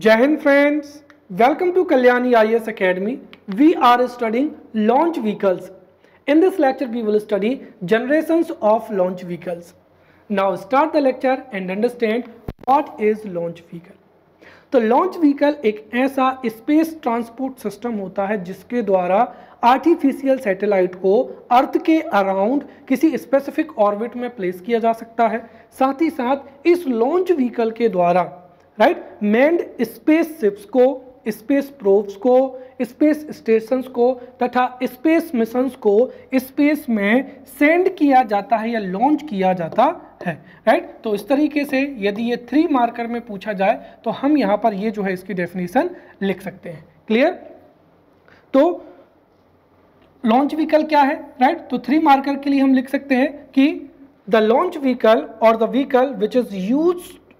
Jai Hind friends, welcome to Kalyani IAS Academy. We are studying launch vehicles. In this lecture we will study generations of launch vehicles. Now start the lecture and understand what is launch vehicle. तो launch vehicle एक ऐसा space transport system होता है जिसके द्वारा artificial satellite को अर्थ के around किसी स्पेसिफिक ऑर्बिट में प्लेस किया जा सकता है। साथ ही साथ इस लॉन्च व्हीकल के द्वारा मैन्ड स्पेस शिप्स को, स्पेस प्रोब्स को, स्पेस स्टेशंस को तथा स्पेस मिशंस को स्पेस में सेंड किया जाता है या लॉन्च किया जाता है। राइट, तो इस तरीके से यदि ये 3 मार्कर में पूछा जाए तो हम यहाँ पर ये जो है इसकी डेफिनेशन लिख सकते हैं। क्लियर? तो लॉन्च व्हीकल क्या है? राइट, तो 3 मार्कर के लिए हम लिख सकते हैं कि द लॉन्च व्हीकल और the vehicle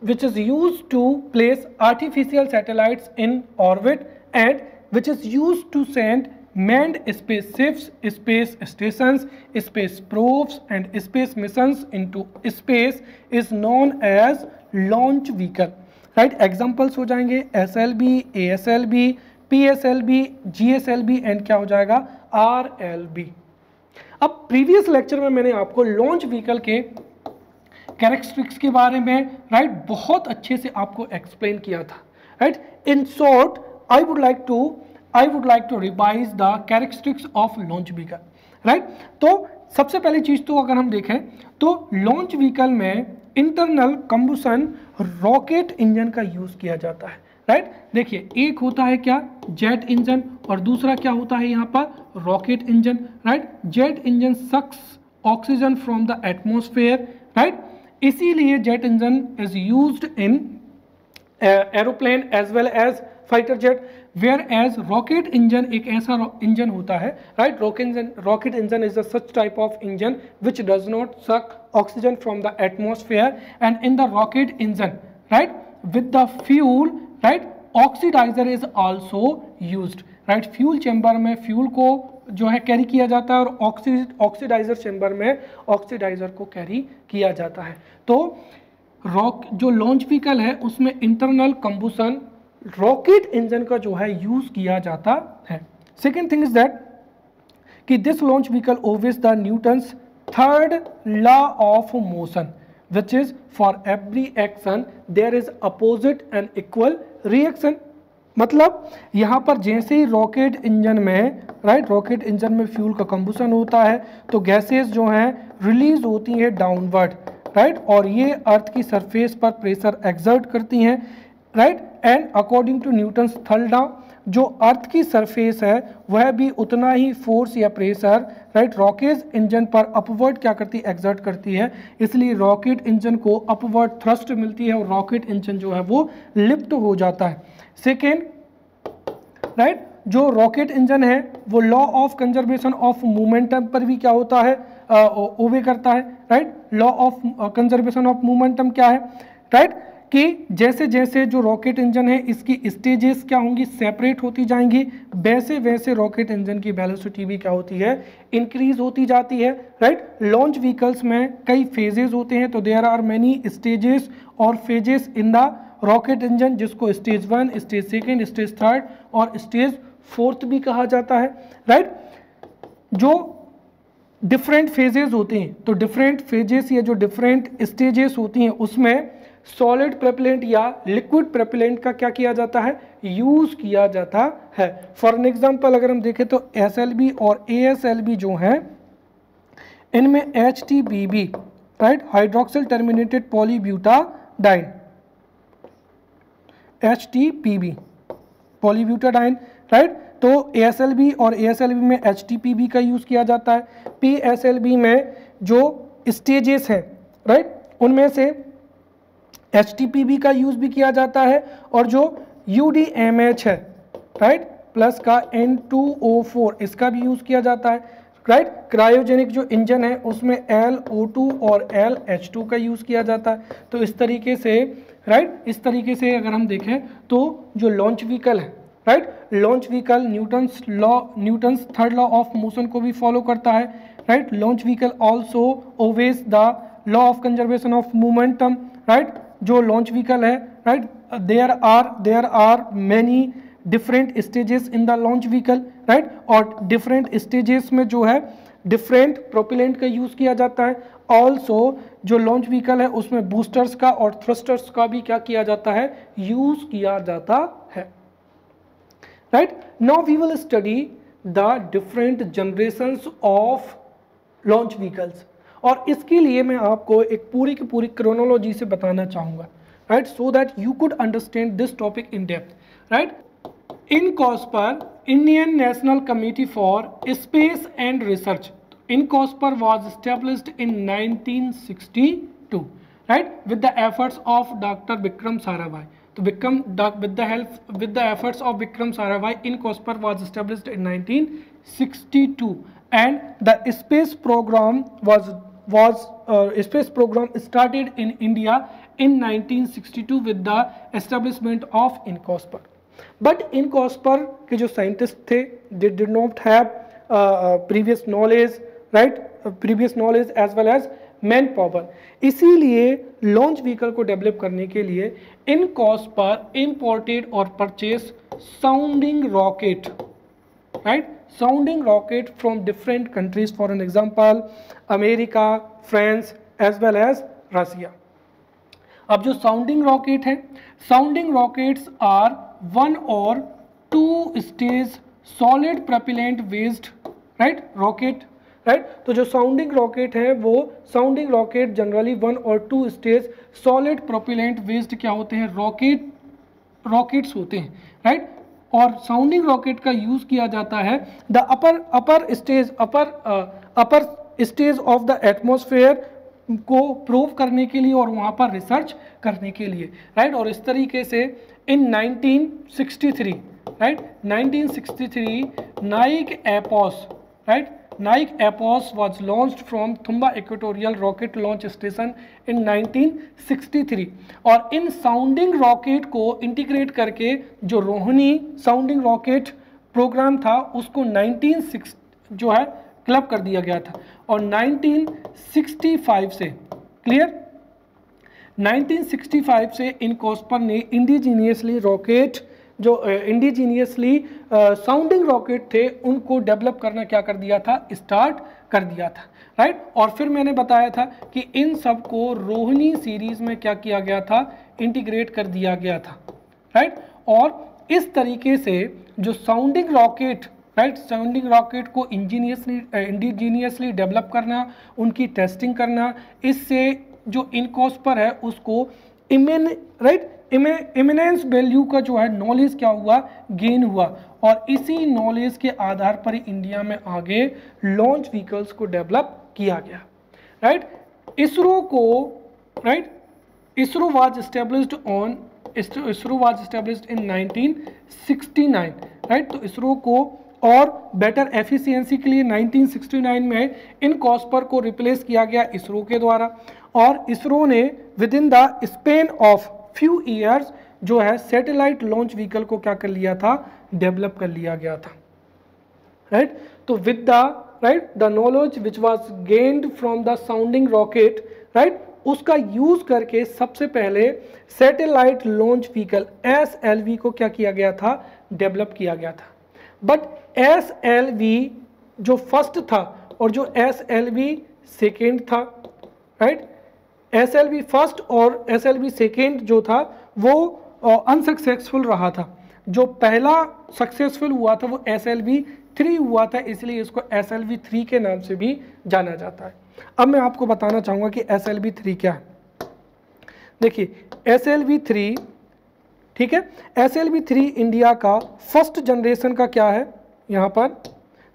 which is used to place artificial satellites in orbit and which is used to send manned spaceships, space stations, space probes and space missions into space is known as launch vehicle. Right, examples हो जाएंगे SLV, ASLV, PSLV, GSLV and क्या हो जाएगा RLV। अब previous lecture में मैंने आपको launch vehicle के कैरेक्टरिस्टिक्स के बारे में बहुत अच्छे से आपको एक्सप्लेन किया था। Right, in short I would like to revise the characteristics of launch vehicle. Right, तो सबसे पहली चीज तो अगर हम देखें तो लॉन्च व्हीकल में इंटरनल कंबुशन रॉकेट इंजन का यूज किया जाता है। राइट, देखिए एक होता है क्या जेट इंजन और दूसरा क्या होता है यहाँ पर rocket engine. Right, jet engine sucks oxygen from the atmosphere. Right, इसीलिए jet engine is used in aeroplane as well as fighter jet, whereas rocket engine एक ऐसा इंजन होता है। Right, rocket engine is a such type of engine which does not suck oxygen from the atmosphere and in the rocket engine right with the fuel right oxidiser is also used. Right, fuel chamber में fuel को जो है carry किया जाता है और oxidiser chamber में oxidiser को कैरी किया जाता है। तो जो लॉन्च व्हीकल है उसमें इंटरनल कंबुशन रॉकेट इंजन का जो है यूज किया जाता है। सेकेंड थिंग इज दैट कि this launch vehicle obeys the Newton's third law of motion which is for every action there is opposite and equal reaction. मतलब यहाँ पर जैसे ही रॉकेट इंजन में फ्यूल का कंबुशन होता है तो गैसेस जो हैं रिलीज होती हैं डाउनवर्ड। राइट, और ये अर्थ की सरफेस पर प्रेशर एक्सर्ट करती हैं। Right, and according to Newton's third law जो अर्थ की सरफेस है वह भी उतना ही फोर्स या प्रेशर राइट रॉकेट इंजन पर अपवर्ड क्या करती है एक्सर्ट करती है। इसलिए रॉकेट इंजन को अपवर्ड थ्रस्ट मिलती है और रॉकेट इंजन जो है वो लिफ्ट हो जाता है। सेकेंड राइट, जो रॉकेट इंजन है वो law of conservation of momentum पर भी क्या होता है ओबे करता है। Right, law of conservation of momentum क्या है? राइट, कि जैसे जैसे जो रॉकेट इंजन है इसकी स्टेजेस क्या होंगी सेपरेट होती जाएंगी, वैसे वैसे रॉकेट इंजन की वेलोसिटी भी क्या होती है इंक्रीज होती जाती है। राइट, लॉन्च व्हीकल्स में कई फेजेस होते हैं तो देयर आर मेनी स्टेजेस और phases in the rocket engine जिसको स्टेज 1, स्टेज 2, स्टेज 3 और स्टेज 4 भी कहा जाता है। राइट, जो डिफरेंट फेजेस होते हैं तो डिफरेंट फेजेस या जो डिफरेंट स्टेजेस होती हैं उसमें सॉलिड प्रोपेलेंट या लिक्विड प्रोपेलेंट का क्या किया जाता है यूज किया जाता है। फॉर एन एग्जांपल अगर हम देखें तो SLV और ASLV जो हैं इनमें HTBB right hydroxyl terminated polybutadiene HTPB polybutadiene. Right, तो ASLV और ASLV में HTPB का यूज किया जाता है। PSLV में जो स्टेजेस हैं राइट उनमें से HTPB का यूज भी किया जाता है और जो UDMH है राइट प्लस का N2O4 इसका भी यूज किया जाता है। राइट, क्रायोजेनिक जो इंजन है उसमें LO2 और LH2 का यूज किया जाता है। तो इस तरीके से इस तरीके से अगर हम देखें तो जो लॉन्च व्हीकल है right launch vehicle Newton's third law of motion को भी फॉलो करता है। Right, launch vehicle also obeys the law of conservation of momentum. Right, जो लॉन्च व्हीकल है, right, there are many different stages in the launch vehicle, right, और different stages में जो है डिफरेंट प्रोपेलेंट का यूज़ किया जाता है। ऑल्सो जो लॉन्च व्हीकल है उसमें बूस्टर्स का और थ्रस्टर्स का भी क्या किया जाता है, यूज़ किया जाता है, right. Now we will study the different generations of launch vehicles, और इसके लिए मैं आपको एक पूरी की पूरी क्रोनोलॉजी से बताना चाहूँगा, right, so that you could understand this topic in depth, right. INCOSPER, Indian National Committee for Space and Research. INCOSPER was established in 1962, right, with the efforts of Dr. Vikram Sarabhai. So with the efforts of Vikram Sarabhai, INCOSPER was established in 1962, and the space program started in India in 1962 with the establishment of INCOSPER. But INCOSPER के जो scientist थे, they did not have previous knowledge, right, previous knowledge as well as manpower. इसीलिए launch vehicle को develop करने के लिए INCOSPER imported और purchase sounding rocket, right, sounding rocket from different countries, for an example America, France as well as Russia. अब जो sounding rocket है, sounding rockets are one और two stage solid propellant based, right, rocket, right. तो जो sounding rocket है वो sounding rocket generally one और two stage solid propellant based क्या होते हैं, रॉकेट्स होते हैं, राइट। और साउंडिंग रॉकेट का यूज किया जाता है the upper stage of the atmosphere को प्रूव करने के लिए और वहाँ पर रिसर्च करने के लिए, राइट। और इस तरीके से in 1963, right, 1963 Nike Apache, right, Nike Apache was launched from Thumba Equatorial Rocket Launch Station in 1963, और इन साउंडिंग रॉकेट को इंटीग्रेट करके जो रोहिणी साउंडिंग रॉकेट प्रोग्राम था उसको 1960 जो है क्लब कर दिया गया था, और 1965 से, क्लियर, 1965 से INCOSPER ने इंडिजीनियसली रॉकेट जो इंडिजीनियसली साउंडिंग रॉकेट थे उनको डेवलप करना क्या कर दिया था, स्टार्ट कर दिया था, राइट। और फिर मैंने बताया था कि इन सब को रोहिणी सीरीज में क्या किया गया था, इंटीग्रेट कर दिया गया था, राइट। और इस तरीके से जो sounding rocket, right, sounding rocket को इंडिजीनियसली डेवलप करना, उनकी टेस्टिंग करना, इससे जो INCOSPER है उसको इमिनेंस वैल्यू का जो है नॉलेज क्या हुआ, गेन हुआ, और इसी नॉलेज के आधार पर ही इंडिया में आगे लॉन्च व्हीकल्स को डेवलप किया गया, राइट। इसरो को, right, ISRO was established in 1969, right. तो इसरो को और बेटर एफिशिएंसी के लिए 1969 में INCOSPER को रिप्लेस किया गया इसरो के द्वारा, और इसरो ने with in the span of few years जो है सैटेलाइट लॉन्च व्हीकल को क्या कर लिया था, डेवलप कर लिया गया था, राइट। तो with the, right, the knowledge which was gained from the sounding rocket, right, उसका यूज करके सबसे पहले सैटेलाइट लॉन्च व्हीकल SLV को क्या किया गया था, डेवलप किया गया था। बट SLV जो फर्स्ट था और जो SLV सेकेंड था, राइट, SLV फर्स्ट और SLV सेकेंड जो था वो अनसक्सेसफुल रहा था। जो पहला सक्सेसफुल हुआ था वो SLV 3 हुआ था, इसलिए इसको SLV 3 के नाम से भी जाना जाता है। अब मैं आपको बताना चाहूँगा कि SLV 3 क्या है। देखिए SLV 3, ठीक है, SLV 3 इंडिया का फर्स्ट जनरेशन का क्या है, यहाँ पर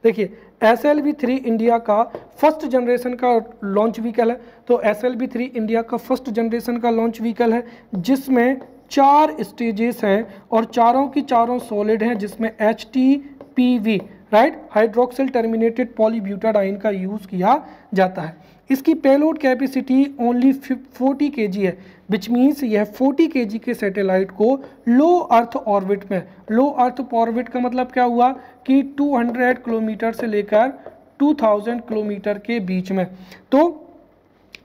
देखिए SLV 3 इंडिया का फर्स्ट जनरेशन का लॉन्च व्हीकल है। तो SLV 3 इंडिया का फर्स्ट जनरेशन का लॉन्च व्हीकल है जिसमें 4 स्टेजेस हैं और चारों की चारों सॉलिड हैं, जिसमें HTPV, right, hydroxyl terminated polybutadiene का यूज़ किया जाता है। इसकी पेलोड कैपेसिटी ओनली 40 kg है, विच मीन्स यह 40 kg के सैटेलाइट को लो अर्थ ऑर्बिट में, लो अर्थ ऑर्बिट का मतलब क्या हुआ कि 200 किलोमीटर से लेकर 2000 किलोमीटर के बीच में, तो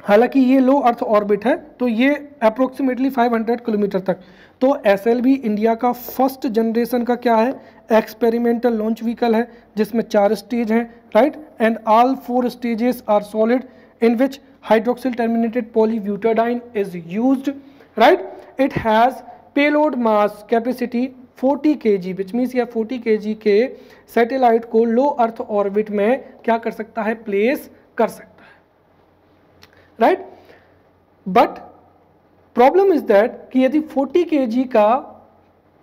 हालांकि ये लो अर्थ ऑर्बिट है, तो ये अप्रोक्सीमेटली 500 किलोमीटर तक। तो SLV इंडिया का फर्स्ट जनरेशन का क्या है, एक्सपेरिमेंटल लॉन्च व्हीकल है, जिसमें 4 स्टेज हैं, right, and all 4 stages are solid in which hydroxyl terminated polybutadiene is used, right. It has payload mass capacity 40 kg, which means यह 40 kg के satellite को लो अर्थ ऑर्बिट में क्या कर सकता है, प्लेस कर सकता है, right. But problem is that कि यदि 40 kg का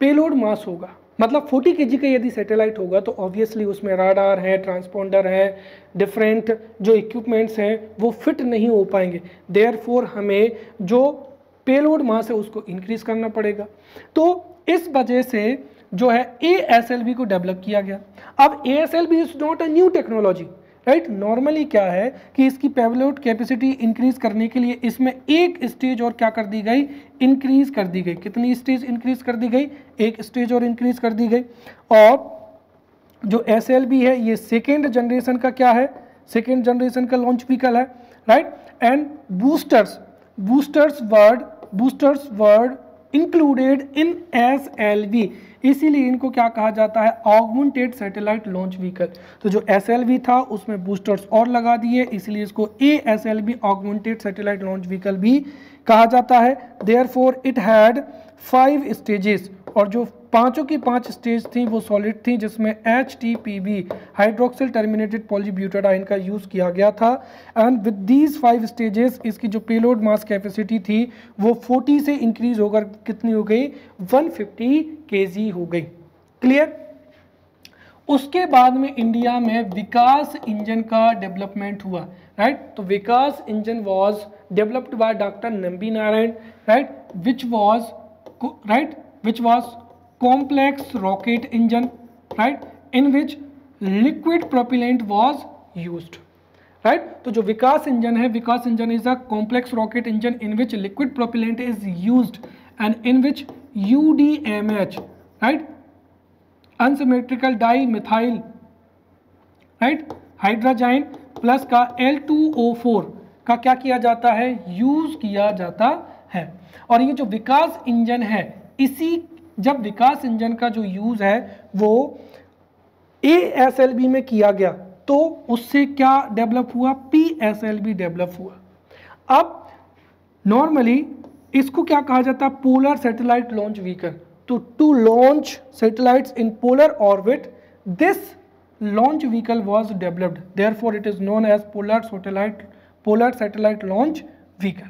पेलोड मास होगा, मतलब 40 kg का यदि सैटेलाइट होगा, तो ऑब्वियसली उसमें राडार है, ट्रांसपॉन्डर है, डिफरेंट जो इक्विपमेंट्स हैं वो फिट नहीं हो पाएंगे। देयरफॉर हमें जो पेलोड मास है उसको इंक्रीज करना पड़ेगा। तो इस वजह से जो है ASLV को डेवलप किया गया। अब ASLV is not a new technology, right. Normally क्या है कि इसकी पेलोड कैपेसिटी इंक्रीज करने के लिए इसमें एक स्टेज और क्या कर दी गई, इंक्रीज कर दी गई। कितनी स्टेज इंक्रीज कर दी गई, एक स्टेज और इंक्रीज कर दी गई। और जो SLV है ये सेकेंड जनरेशन का क्या है, सेकेंड जनरेशन का लॉन्च व्हीकल है, right. And boosters word included in SLV, इसीलिए इनको क्या कहा जाता है, ऑगमेंटेड सैटेलाइट लॉन्च व्हीकल। तो जो SLV था उसमें बूस्टर्स और लगा दिए, इसलिए इसको ASLV augmented satellite launch vehicle भी कहा जाता है। देयरफॉर इट हैड 5 स्टेजेस, और जो पांचों की 5 स्टेज थी वो सॉलिड थी, जिसमें HTPB हाइड्रोक्सिल टर्मिनेटेड पॉलीब्यूटाडाइन का यूज़ किया गया था। एंड विद दीज 5 स्टेजेस इसकी जो पेलोड मास कैपेसिटी थी वो 40 से इंक्रीज होकर कितनी हो गई, 150 kg हो गई। क्लियर। उसके बाद में इंडिया में विकास इंजन का डेवलपमेंट हुआ, राइट। तो Vikas engine was developed by doctor Nambi Narayan, right, which was complex rocket engine, right, in which liquid propellant was used, right। तो जो विकास इंजन है, Vikas engine is a complex rocket engine in which liquid propellant is used and in which UDMH, right, unsymmetrical dimethyl, right, hydrogen plus का L2O4 का क्या किया जाता है, use किया जाता है। और ये जो विकास इंजन है, इसी जब विकास इंजन का जो यूज है वो ASLV में किया गया, तो उससे क्या डेवलप हुआ, PSLV डेवलप हुआ। अब नॉर्मली इसको क्या कहा जाता है, पोलर सैटेलाइट लॉन्च व्हीकल। तो to launch satellites in polar orbit, this launch vehicle was developed, therefore it is known as polar satellite launch vehicle,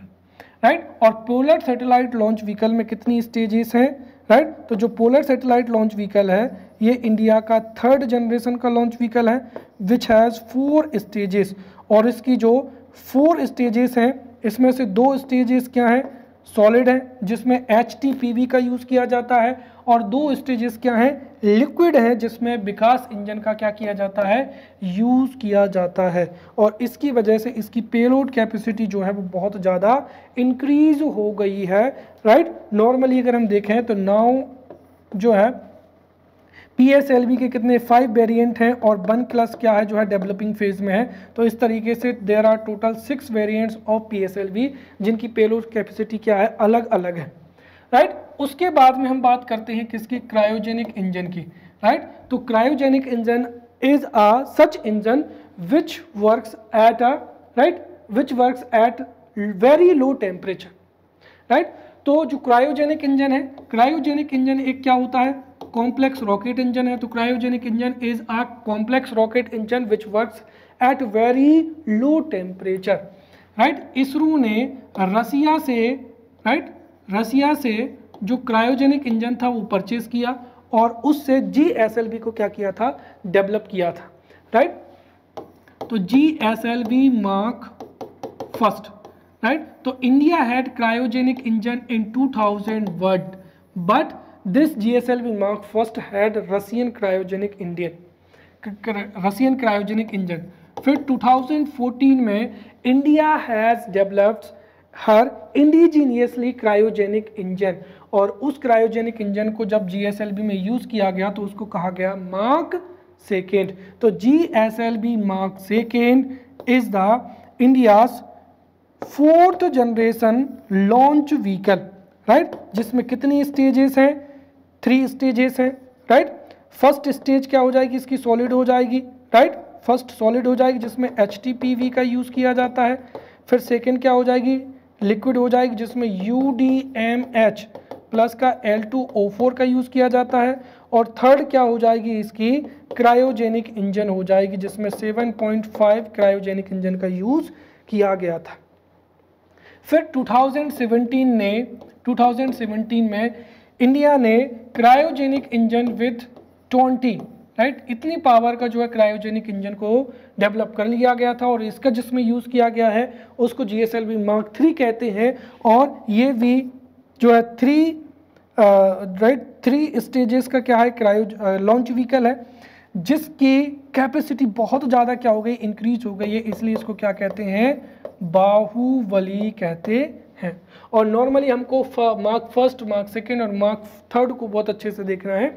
right। और polar satellite launch vehicle में कितनी stages हैं, right। तो जो polar satellite launch vehicle है ये India का 3rd generation का लॉन्च व्हीकल है, which has 4 stages। और इसकी जो 4 stages हैं इसमें से 2 stages क्या हैं, सॉलिड है, जिसमें HTPB का यूज़ किया जाता है, और 2 स्टेजेस क्या हैं, लिक्विड है, जिसमें विकास इंजन का क्या किया जाता है, यूज़ किया जाता है। और इसकी वजह से इसकी पेलोड कैपेसिटी जो है वो बहुत ज़्यादा इंक्रीज हो गई है, राइट। नॉर्मली अगर हम देखें तो नाउ जो है PSLV के कितने 5 वेरिएंट हैं, और 1+ क्या है जो है डेवलपिंग फेज में है। तो इस तरीके से there are total 6 variants of PSLV जिनकी पेलोड कैपेसिटी क्या है, अलग अलग है, राइट। उसके बाद में हम बात करते हैं किसकी, क्रायोजेनिक इंजन की, राइट। तो cryogenic engine is a such engine which works eight very low temperature, right. तो जो क्रायोजेनिक इंजन है, क्रायोजेनिक इंजन एक क्या होता है, कॉम्प्लेक्स रॉकेट इंजन है। तो cryogenic engine is a complex rocket engine which works eight very low temperature, right. ISRO ने रसिया से जो क्रायोजेनिक इंजन था वो परचेज किया, और उससे GSLV को क्या किया था, डेवलप किया था, राइट। तो GSLV मार्क फर्स्ट, राइट। तो India had cryogenic engine in 2001, but this GSLV mark first had Russian cryogenic engine. फिर 2014 में India has developed her indigenously cryogenic engine, और उस क्रायोजेनिक इंजन को जब GSLV में यूज किया गया तो उसको कहा गया मार्क सेकेंड। तो GSLV mark second is the India's fourth generation launch vehicle, right, जिसमें कितनी स्टेजेस हैं, 3 स्टेजेस हैं, राइट। फर्स्ट स्टेज क्या हो जाएगी इसकी, सॉलिड हो जाएगी, राइट, फर्स्ट सॉलिड हो जाएगी जिसमें HTPV का यूज़ किया जाता है। फिर सेकेंड क्या हो जाएगी, लिक्विड हो जाएगी जिसमें UDMH प्लस का L2O4 का यूज़ किया जाता है। और थर्ड क्या हो जाएगी इसकी, क्रायोजेनिक इंजन हो जाएगी जिसमें 7.5 क्रायोजेनिक इंजन का यूज़ किया गया था। फिर 2017 में इंडिया ने क्रायोजेनिक इंजन विथ 20, राइट, इतनी पावर का जो है क्रायोजेनिक इंजन को डेवलप कर लिया गया था और इसका जिसमें यूज़ किया गया है उसको GSLV Mark 3 कहते हैं। और ये भी जो है 3 स्टेजेस का क्या है, क्रायो लॉन्च व्हीकल है जिसकी कैपेसिटी बहुत ज़्यादा क्या हो गई, इंक्रीज हो गई है, इसलिए इसको क्या कहते हैं, बाहुबली कहते हैं। और नॉर्मली हमको मार्क फर्स्ट, मार्क सेकेंड और मार्क थर्ड को बहुत अच्छे से देखना है,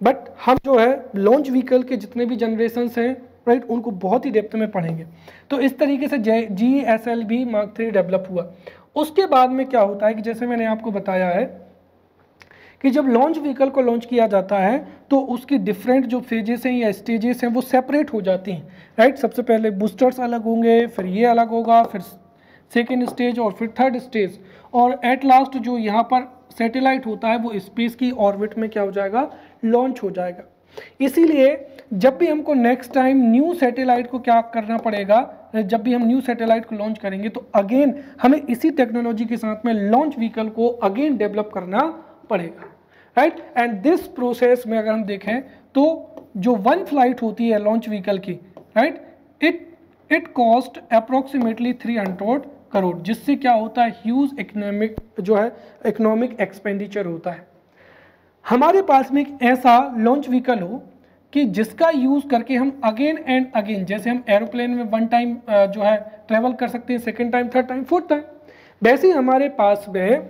बट हम जो है लॉन्च व्हीकल के जितने भी जनरेशन्स हैं, राइट, उनको बहुत ही डेप्थ में पढ़ेंगे। तो इस तरीके से GSLV Mark 3 डेवलप हुआ। उसके बाद में क्या होता है कि जैसे मैंने आपको बताया है कि जब लॉन्च व्हीकल को लॉन्च किया जाता है तो उसकी डिफरेंट जो फेजेस हैं या स्टेजेस हैं वो सेपरेट हो जाती हैं, राइट। सबसे पहले बूस्टर्स अलग होंगे, फिर ये अलग होगा, फिर सेकेंड स्टेज और फिर थर्ड स्टेज, और एट लास्ट जो यहाँ पर सैटेलाइट होता है वो स्पेस की ऑर्बिट में क्या हो जाएगा, लॉन्च हो जाएगा। इसीलिए जब भी हमको नेक्स्ट टाइम न्यू सैटेलाइट को क्या करना पड़ेगा, जब भी हम न्यू सैटेलाइट को लॉन्च करेंगे तो अगेन हमें इसी टेक्नोलॉजी के साथ में लॉन्च व्हीकल को अगेन डेवलप करना पड़ेगा, राइट। एंड दिस प्रोसेस में अगर हम देखें तो जो 1 फ्लाइट होती है लॉन्च व्हीकल की, right, it cost approximately 300 crore, जिससे क्या होता है, ह्यूज इकोनॉमिक एक्सपेंडिचर होता है। हमारे पास में एक ऐसा लॉन्च व्हीकल हो कि जिसका यूज़ करके हम अगेन एंड अगेन, जैसे हम एरोप्लेन में 1 टाइम जो है ट्रेवल कर सकते हैं, second time, third time, fourth time, वैसे ही हमारे पास में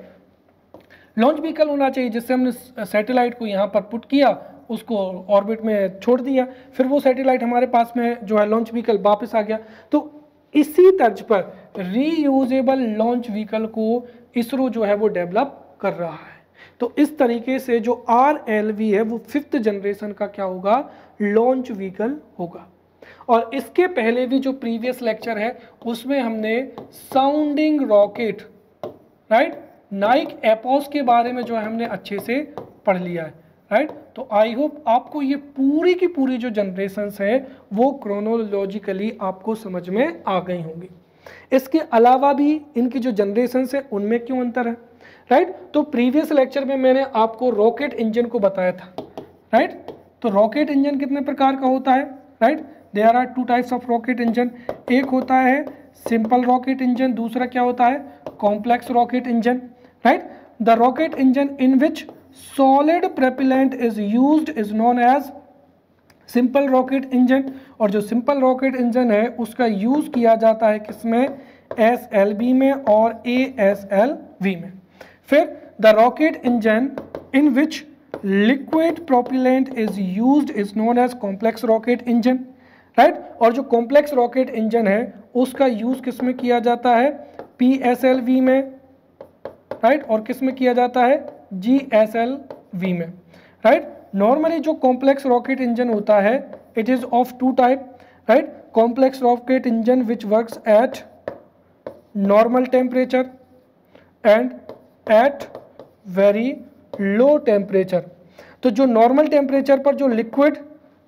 लॉन्च व्हीकल होना चाहिए जिससे हमने सैटेलाइट को यहाँ पर पुट किया, उसको ऑर्बिट में छोड़ दिया, फिर वो सैटेलाइट हमारे पास में जो है लॉन्च व्हीकल वापस आ गया। तो इसी तर्ज पर रीयूजेबल लॉन्च व्हीकल को इसरो जो है वो डेवलप कर रहा है। तो इस तरीके से जो RLV है वो 5th जनरेशन का क्या होगा, लॉन्च व्हीकल होगा। और इसके पहले भी जो प्रीवियस लेक्चर है उसमें हमने साउंडिंग रॉकेट, राइट, नाइक एपोस के बारे में जो है हमने अच्छे से पढ़ लिया है, राइट। तो आई होप आपको ये पूरी की पूरी जो जनरेशन्स है वो क्रोनोलॉजिकली आपको समझ में आ गई होंगी। इसके अलावा भी इनकी जो जनरेशन्स है उनमें क्यों अंतर है, राइट। तो प्रीवियस लेक्चर में मैंने आपको रॉकेट इंजन को बताया था, राइट। तो रॉकेट इंजन कितने प्रकार का होता है, right, there are 2 types of rocket engine. एक होता है सिंपल रॉकेट इंजन, दूसरा क्या होता है, complex rocket engine, right. The rocket engine in which solid propellant is used is known as simple rocket engine. और जो सिंपल रॉकेट इंजन है उसका यूज किया जाता है किसमें, SLV में और ASLV में। फिर the rocket engine in which liquid propellant is used is known as complex rocket engine, right. और जो कॉम्प्लेक्स रॉकेट इंजन है उसका यूज किसमें किया जाता है, PSLV में, राइट, और किसमें किया जाता है, GSLV में, राइट। नॉर्मली जो कॉम्प्लेक्स रॉकेट इंजन होता है it is of 2 type, right. Complex rocket engine which works at normal temperature and at very low temperature. तो जो नॉर्मल टेम्परेचर पर जो लिक्विड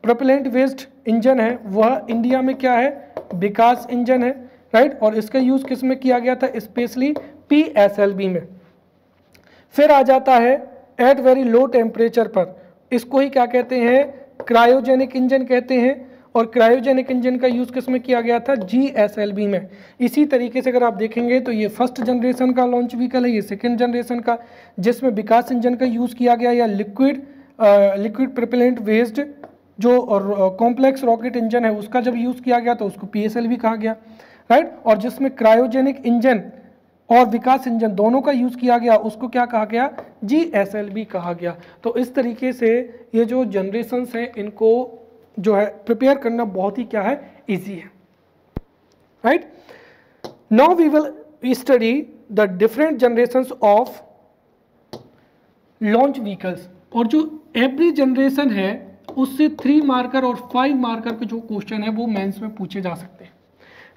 प्रोपेलेंट बेस्ड इंजन है वह इंडिया में क्या है, विकास इंजन है, राइट। और इसका यूज किस में किया गया था, स्पेशली PSLV में। फिर आ जाता है एट वेरी लो टेम्परेचर पर, इसको ही क्या कहते हैं, क्रायोजेनिक इंजन कहते हैं। और क्रायोजेनिक इंजन का यूज किस में किया गया था, GSLV में। इसी तरीके से अगर आप देखेंगे तो ये फर्स्ट जनरेशन का लॉन्च व्हीकल है, ये सेकेंड जनरेशन का जिसमें विकास इंजन का यूज किया गया, या लिक्विड प्रोपेलेंट बेस्ड जो कॉम्प्लेक्स रॉकेट इंजन है उसका जब यूज किया गया तो उसको PSLV कहा गया, राइट। और जिसमें क्रायोजेनिक इंजन और विकास इंजन दोनों का यूज किया गया उसको क्या कहा गया, GSLV कहा गया। तो इस तरीके से ये जो जनरेशन्स हैं इनको जो है प्रिपेयर करना बहुत ही क्या है, इजी है, right. Now we will study the different generations of launch vehicles, और जो एवरी जनरेशन है उससे 3 मार्कर और 5 मार्कर के जो क्वेश्चन है वो मेंस में पूछे जा सकते हैं।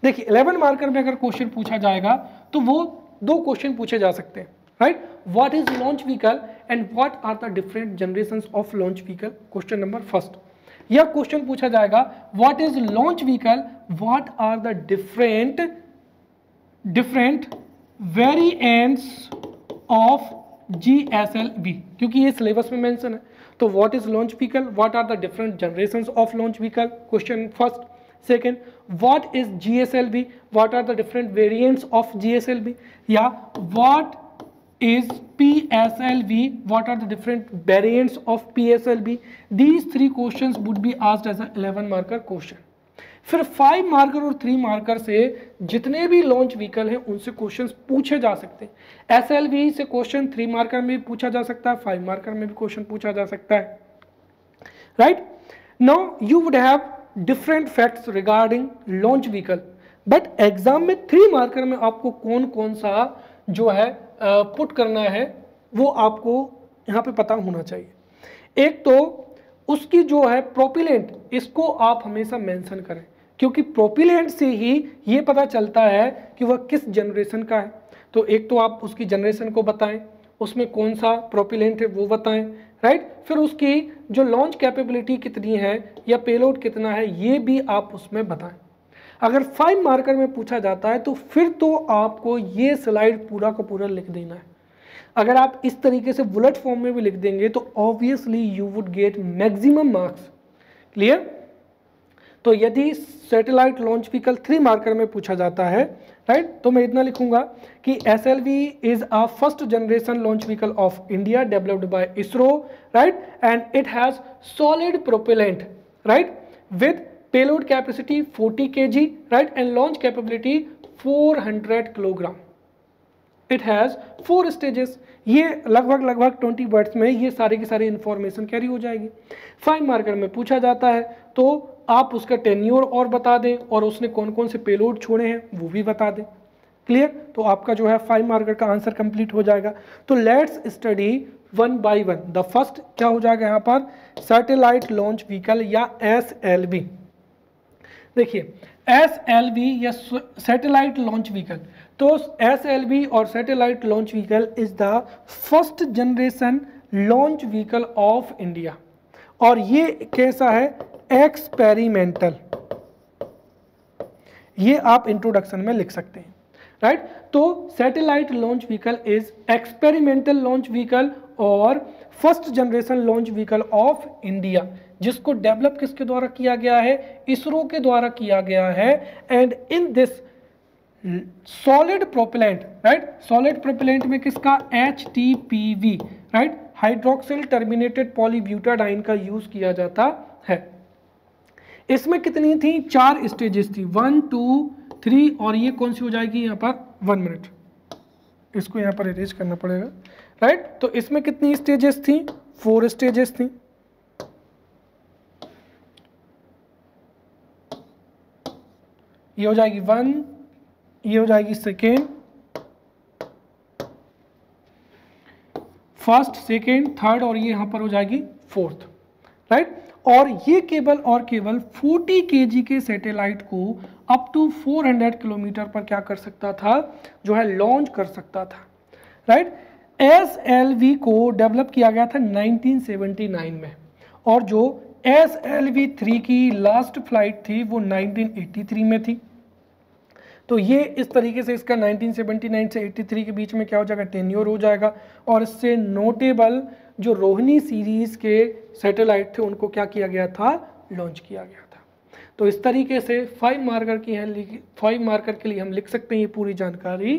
देखिए 11 मार्कर में अगर क्वेश्चन पूछा जाएगा तो वो 2 क्वेश्चन पूछे जा सकते हैं, right. What is launch vehicle and what are the different generations of launch vehicle, question number first. या क्वेश्चन पूछा जाएगा what is launch vehicle, what are the different variants of GSLV, क्योंकि ये सिलेबस में मेंशन है। तो what is launch vehicle, what are the different generations of launch vehicle, question first. Second, what is GSLV, what are the different variants of GSLV, या what is PSLV, what are the different variants of PSLV. These 3 questions would be asked as a 11 marker question. फिर 5 marker और 3 marker से जितने भी launch vehicle हैं उनसे questions पूछे जा सकते हैं। SLV से क्वेश्चन 3 मार्कर में भी पूछा जा सकता है, 5 मार्कर में भी क्वेश्चन पूछा जा सकता है, right. Now you would have different facts regarding launch vehicle, but exam में 3 मार्कर में आपको कौन कौन सा जो है पुट करना है वो आपको यहाँ पे पता होना चाहिए। एक तो उसकी जो है प्रोपिलेंट, इसको आप हमेशा मेंशन करें, क्योंकि प्रोपिलेंट से ही ये पता चलता है कि वह किस जनरेशन का है। तो एक तो आप उसकी जनरेशन को बताएं, उसमें कौन सा प्रोपिलेंट है वो बताएं, राइट। फिर उसकी जो लॉन्च कैपेबिलिटी कितनी है या पेलोड कितना है ये भी आप उसमें बताएं। अगर 5 मार्कर में पूछा जाता है तो फिर तो आपको ये स्लाइड पूरा का पूरा लिख देना है। अगर आप इस तरीके से बुलेट फॉर्म में भी लिख देंगे तो obviously you would get maximum marks, clear. तो यदि सैटेलाइट लॉन्च व्हीकल 3 मार्कर में पूछा जाता है, राइट, तो मैं इतना लिखूंगा कि SLV is a first generation launch vehicle of India developed by ISRO, right, and it has solid propellant, right, with payload capacity 40 kg, right, and launch capability 400 kg. It has 4 stages. ये लगभग 20 words में ये सारी की सारी information carry हो जाएगी। 5 marker में पूछा जाता है तो आप उसका टेन्योर और बता दें और उसने कौन कौन से पेलोड छोड़े हैं वो भी बता दें, क्लियर। तो आपका जो है 5 मार्कर का आंसर कंप्लीट हो जाएगा। तो let's study 1 by 1। The first क्या हो जाएगा यहाँ पर, सैटेलाइट लॉन्च व्हीकल या SLV। देखिए SLV या सैटेलाइट लॉन्च व्हीकल, तो SLV और satellite launch vehicle is the first generation launch vehicle of India, और ये कैसा है, एक्सपेरिमेंटल। ये आप इंट्रोडक्शन में लिख सकते हैं, राइट। तो satellite launch vehicle is experimental launch vehicle और first generation launch vehicle of India, जिसको डेवलप किसके द्वारा किया गया है, इसरो के द्वारा किया गया है। And in this solid propellant, right, solid propellant में किसका, HTPV, right, hydroxyl terminated polybutadiene का यूज किया जाता है। इसमें कितनी थी, 4 स्टेजेस थी, 1 2 3, और ये कौन सी हो जाएगी यहाँ पर, 1 मिनट, इसको यहाँ पर इरेज करना पड़ेगा, राइट। तो इसमें कितनी स्टेजेस थी, 4 स्टेजेस थी। ये हो जाएगी 1, ये हो जाएगी सेकेंड, फर्स्ट, सेकेंड, थर्ड, और ये यहां पर हो जाएगी 4th, राइट। और ये केवल और केवल 40 kg के सैटेलाइट को अप टू 400 किलोमीटर पर क्या कर सकता था, जो है लॉन्च कर सकता था, राइट। SLV को डेवलप किया गया था 1979 में, और जो SLV-3 की लास्ट फ्लाइट थी वो 1983 में थी। तो ये इस तरीके से इसका 1979 से 83 के बीच में क्या हो जाएगा, टेन्योर हो जाएगा। और इससे नोटेबल जो रोहिणी सीरीज के सैटेलाइट थे उनको क्या किया गया था, लॉन्च किया गया था। तो इस तरीके से 5 मार्कर की है, 5 मार्कर के लिए हम लिख सकते हैं ये पूरी जानकारी,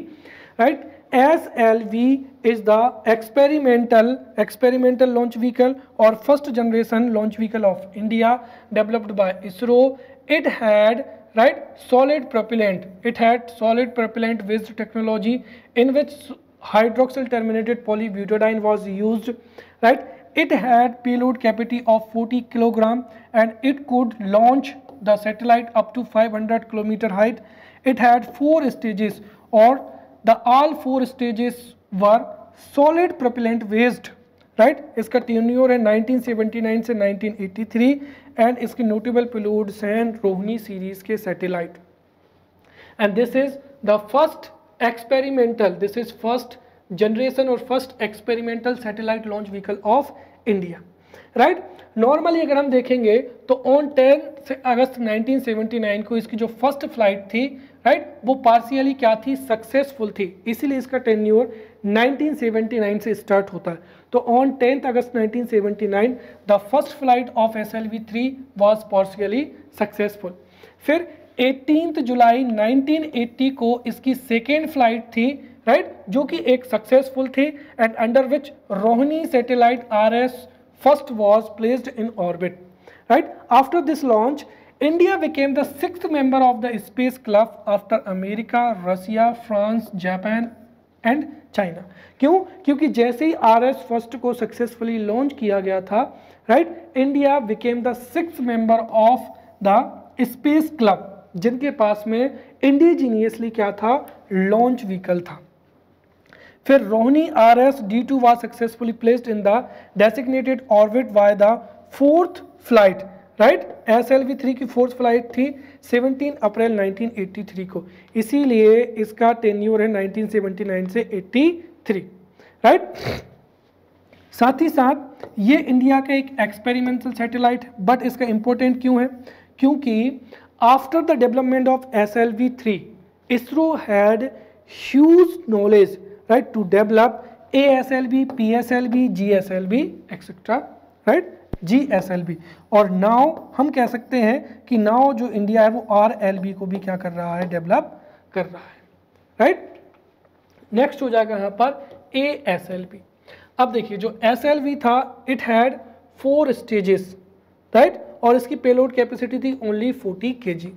right. SLV is the experimental launch vehicle और first generation launch vehicle of India developed by ISRO. It had, right, solid propellant. It had solid propellant based technology in which hydroxyl terminated polybutadiene was used, right. It had payload capacity of 40 kilogram and it could launch the satellite up to 500 kilometer height. It had 4 stages, or the all 4 stages were solid propellant based, right. इसका tenure है 1979 से 1983 and इसके notable payloads हैं Rohini series के satellite. And this is the first experimental, this is first generation और first experimental satellite launch vehicle of India, right. Normally अगर हम देखेंगे तो ऑन 10 अगस्त 1979 को इसकी जो फर्स्ट फ्लाइट थी, राइट, वो पार्शियली क्या थी, सक्सेसफुल थी, इसीलिए इसका टेन्योर 1979 से स्टार्ट होता है। तो on 10 August 1979 the first flight of SLV-3 was partially successful. फिर 18 जुलाई 1980 को इसकी सेकेंड फ्लाइट थी, राइट, जो कि एक सक्सेसफुल थी and under which Rohini satellite RS first was placed in orbit, right. After this launch, India became the 6th member of the space club after America, Russia, France, Japan and China. क्यों? क्योंकि जैसे ही RS first को successfully launch किया गया था, right, India became the 6th member of the space club, जिनके पास में indigenously क्या था, लॉन्च व्हीकल था। फिर Rohini RS D2 was successfully placed in the designated orbit by the 4th flight, right. SLV-3 की 4th फ्लाइट थी 17 अप्रैल 1983 को, इसीलिए इसका टेन्योर है 1979 से 83, राइट। साथ ही साथ ये इंडिया का एक एक्सपेरिमेंटल सैटेलाइट है, बट इसका इंपॉर्टेंट क्यों है, क्योंकि after the development of SLV-3 ISRO had huge knowledge, right, to develop ASLV, PSLV, GSLV, etc., right, GSLV। और नाउ हम कह सकते हैं कि नाउ जो इंडिया है वो RLV को भी क्या कर रहा है, डेवलप कर रहा है, राइट। नेक्स्ट हो जाएगा यहाँ पर ASLV। अब देखिए जो SLV था इट हैड 4 स्टेजेस, राइट, और इसकी पेलोड कैपेसिटी थी ओनली 40 kg।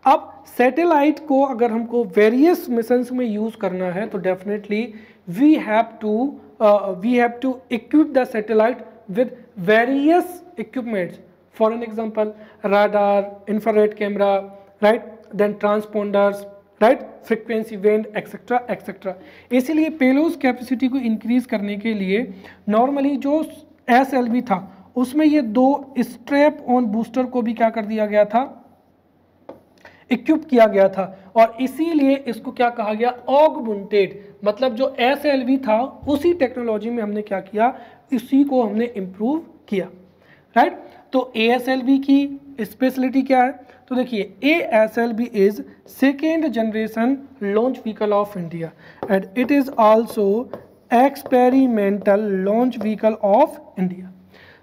अब सैटेलाइट को अगर हमको वेरियस मिशंस में यूज करना है तो definitely we have to equip the satellite with various equipments, for an example radar, infrared camera, right, then transponders, right, frequency band etcetera etcetera. इसीलिए पेलोड कैपेसिटी को इंक्रीज करने के लिए नॉर्मली जो SLV था उसमें ये 2 स्ट्रैप ऑन बूस्टर को भी क्या कर दिया गया था, इक्विप किया गया था, और इसीलिए इसको क्या कहा गया, ऑगमेंटेड, मतलब जो SLV था उसी टेक्नोलॉजी में हमने क्या किया, इसी को हमने इम्प्रूव किया, राइट। तो ASLV की स्पेशलिटी क्या है, तो देखिए ASLV is second generation launch vehicle of India and it is also experimental launch vehicle of India.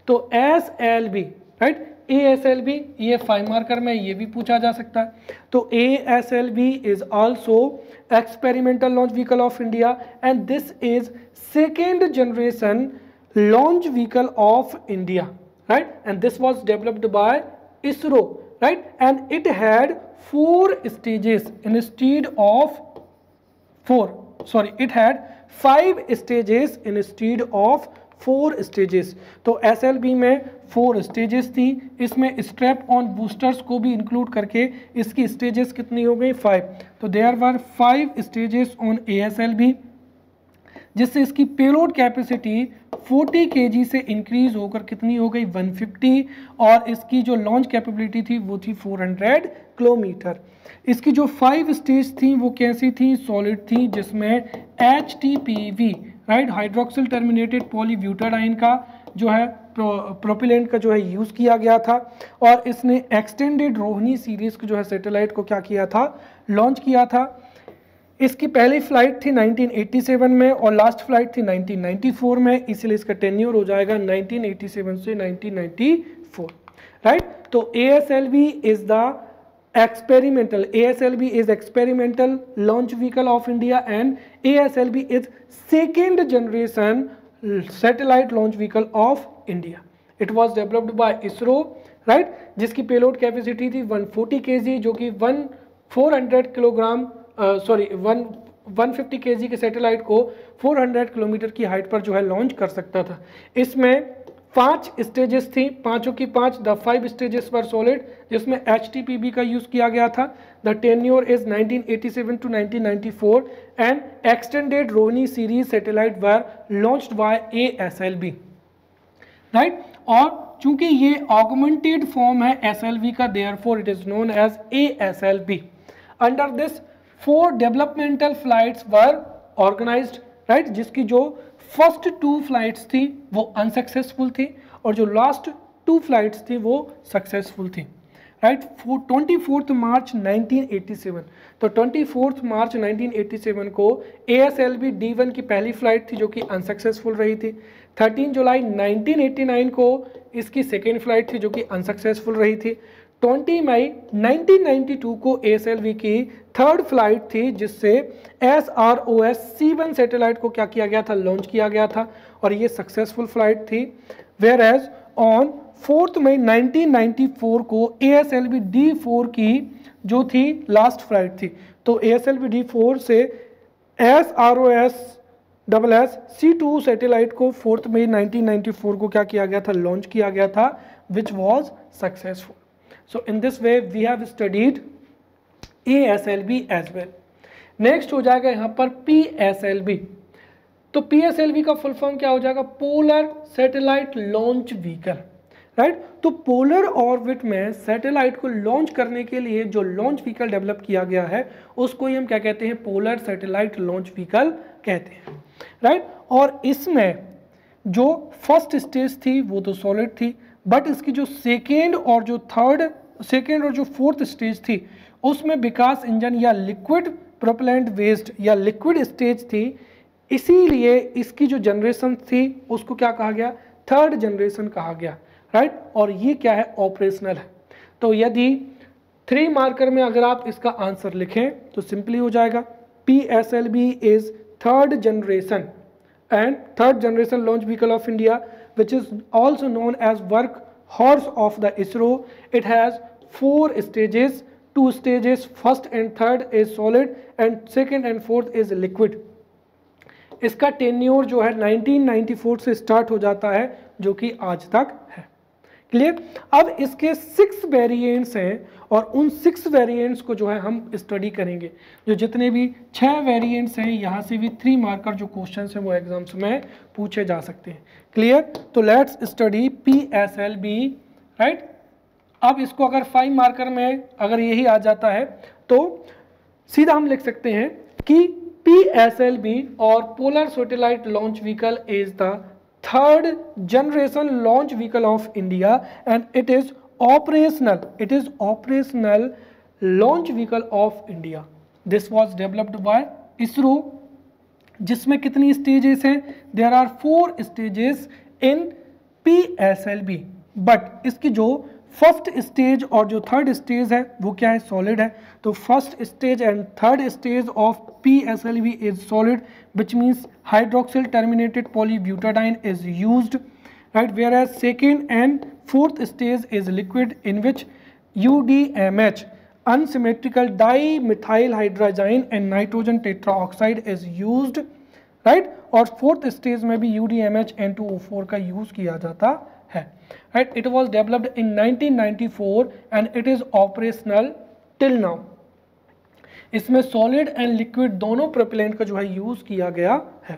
तो SLV, राइट, ASLV ये 5 मार्कर में ये भी पूछा जा सकता है। तो ASLV is also experimental launch vehicle of India and this is second generation launch vehicle of India, right, and this was developed bye ISRO, right, and it had 4 stages instead of 5 stages instead of 4 stages। तो SLV में 4 stages थी, इसमें strap on boosters को भी include करके इसकी stages कितनी हो गई, 5। तो there were 5 stages on ASLV, जिससे इसकी पेलोड कैपेसिटी 40 kg से इंक्रीज होकर कितनी हो गई, 150, और इसकी जो लॉन्च कैपेबिलिटी थी वो थी 400 किलोमीटर। इसकी जो 5 स्टेज थी वो कैसी थी, सॉलिड थी, जिसमें HTPV, right, hydroxyl terminated polybutadiene का जो है प्रोपेलेंट का जो है यूज़ किया गया था, और इसने एक्सटेंडेड रोहिणी सीरीज के जो है सैटेलाइट को क्या किया था, लॉन्च किया था। इसकी पहली फ्लाइट थी 1987 में और लास्ट फ्लाइट थी 1994 में, इसलिए इसका टेन्योर हो जाएगा 1987 से 1994, राइट। तो ASLV is the ASLV is experimental launch vehicle of India and ASLV is second generation satellite launch vehicle of India. It was developed by ISRO, right, जिसकी पेलोड कैपेसिटी थी 140 kg, जो कि 150 kg के satellite को 400 kilometre की height पर जो है लॉन्च कर सकता था। इसमें 5 स्टेजेस थी, पांचों की 5, द 5 स्टेजेस वर सॉलिड, जिसमें HTPB का यूज किया गया था। The tenure is 1987 to 1994 and extended Rohini series satellite were launched by ASLV, right. और चूंकि ये ऑगमेंटेड फॉर्म है SLV का, therefore it is known as ASLV। Under this 4 developmental flights were organized, right, जिसकी जो फर्स्ट 2 फ्लाइट्स थी वो unsuccessful थी और जो लास्ट 2 फ्लाइट्स थी वो सक्सेसफुल थी, राइट। 24 मार्च 1987, तो 24 मार्च 1987 को ASLV D1 की पहली फ्लाइट थी जो कि अनसक्सेसफुल रही थी। 13 जुलाई 1989 को इसकी सेकेंड फ्लाइट थी जो कि अनसक्सेसफुल रही थी। 20 मई 1992 को ASLV की थर्ड फ्लाइट थी जिससे SROS C1 सैटेलाइट को क्या किया गया था, लॉन्च किया गया था और ये सक्सेसफुल फ्लाइट थी। वेयर एज ऑन 4 मई 1994 को ASLV D4 की जो थी लास्ट फ्लाइट थी, तो ASLV D4 से SROS C2 सैटेलाइट को 4 मई 1994 को क्या किया गया था, लॉन्च किया गया था, which was successful. So in this way we have studied ASLV as well. Next हो जाएगा यहाँ पर PSLV। तो PSLV का फुल फॉर्म क्या हो जाएगा, polar satellite launch vehicle, right. तो पोलर ऑर्बिट में सैटेलाइट को लॉन्च करने के लिए जो लॉन्च व्हीकल डेवलप किया गया है उसको ही हम क्या कहते हैं, पोलर सैटेलाइट लॉन्च व्हीकल कहते हैं, राइट। और इसमें जो फर्स्ट स्टेज थी वो तो सॉलिड थी, बट इसकी जो सेकेंड और जो फोर्थ स्टेज थी उसमें विकास इंजन या लिक्विड प्रोपेलेंट वेस्ट या लिक्विड स्टेज थी, इसीलिए इसकी जो जनरेशन थी उसको क्या कहा गया, थर्ड जनरेशन कहा गया, राइट। और ये क्या है, ऑपरेशनल है। तो यदि 3 मार्कर में अगर आप इसका आंसर लिखें तो सिंपली हो जाएगा PSLV is third generation and third generation launch vehicle of India, which is also known as workhorse of the ISRO. It has 4 stages, 2 stages, first and third is solid and second and fourth is liquid. इसका tenure जो है 1994 से start हो जाता है जो कि आज तक है, क्लियर। अब इसके 6 वेरिएंट्स हैं और उन 6 वेरिएंट्स को जो है हम स्टडी करेंगे। जो जितने भी 6 वेरिएंट्स हैं यहाँ से भी 3 मार्कर जो क्वेश्चंस हैं वो एग्जाम्स में पूछे जा सकते हैं, क्लियर। तो लेट्स स्टडी PSLV, राइट। अब इसको अगर 5 मार्कर में अगर यही आ जाता है तो सीधा हम लिख सकते हैं कि PSLV और polar satellite launch vehicle is the third generation launch vehicle of India and it is operational launch vehicle of India. This was developed by ISRO, जिसमें कितनी स्टेजेस हैं, there are 4 stages in PSLV, but इसकी जो first stage और जो third stage है वो क्या है, सॉलिड है। तो first stage and third stage of PSLV is solid, which means hydroxyl terminated polybutadiene is used, right, whereas second and fourth stage is liquid in which UDMH unsymmetrical dimethyl hydrazine and nitrogen tetraoxide is used, right, और fourth stage में भी UDMH N2O4 का use किया जाता है, right. It was developed in 1994 and it is operational till now. इसमें solid and liquid दोनों propellant का जो है यूज किया गया है,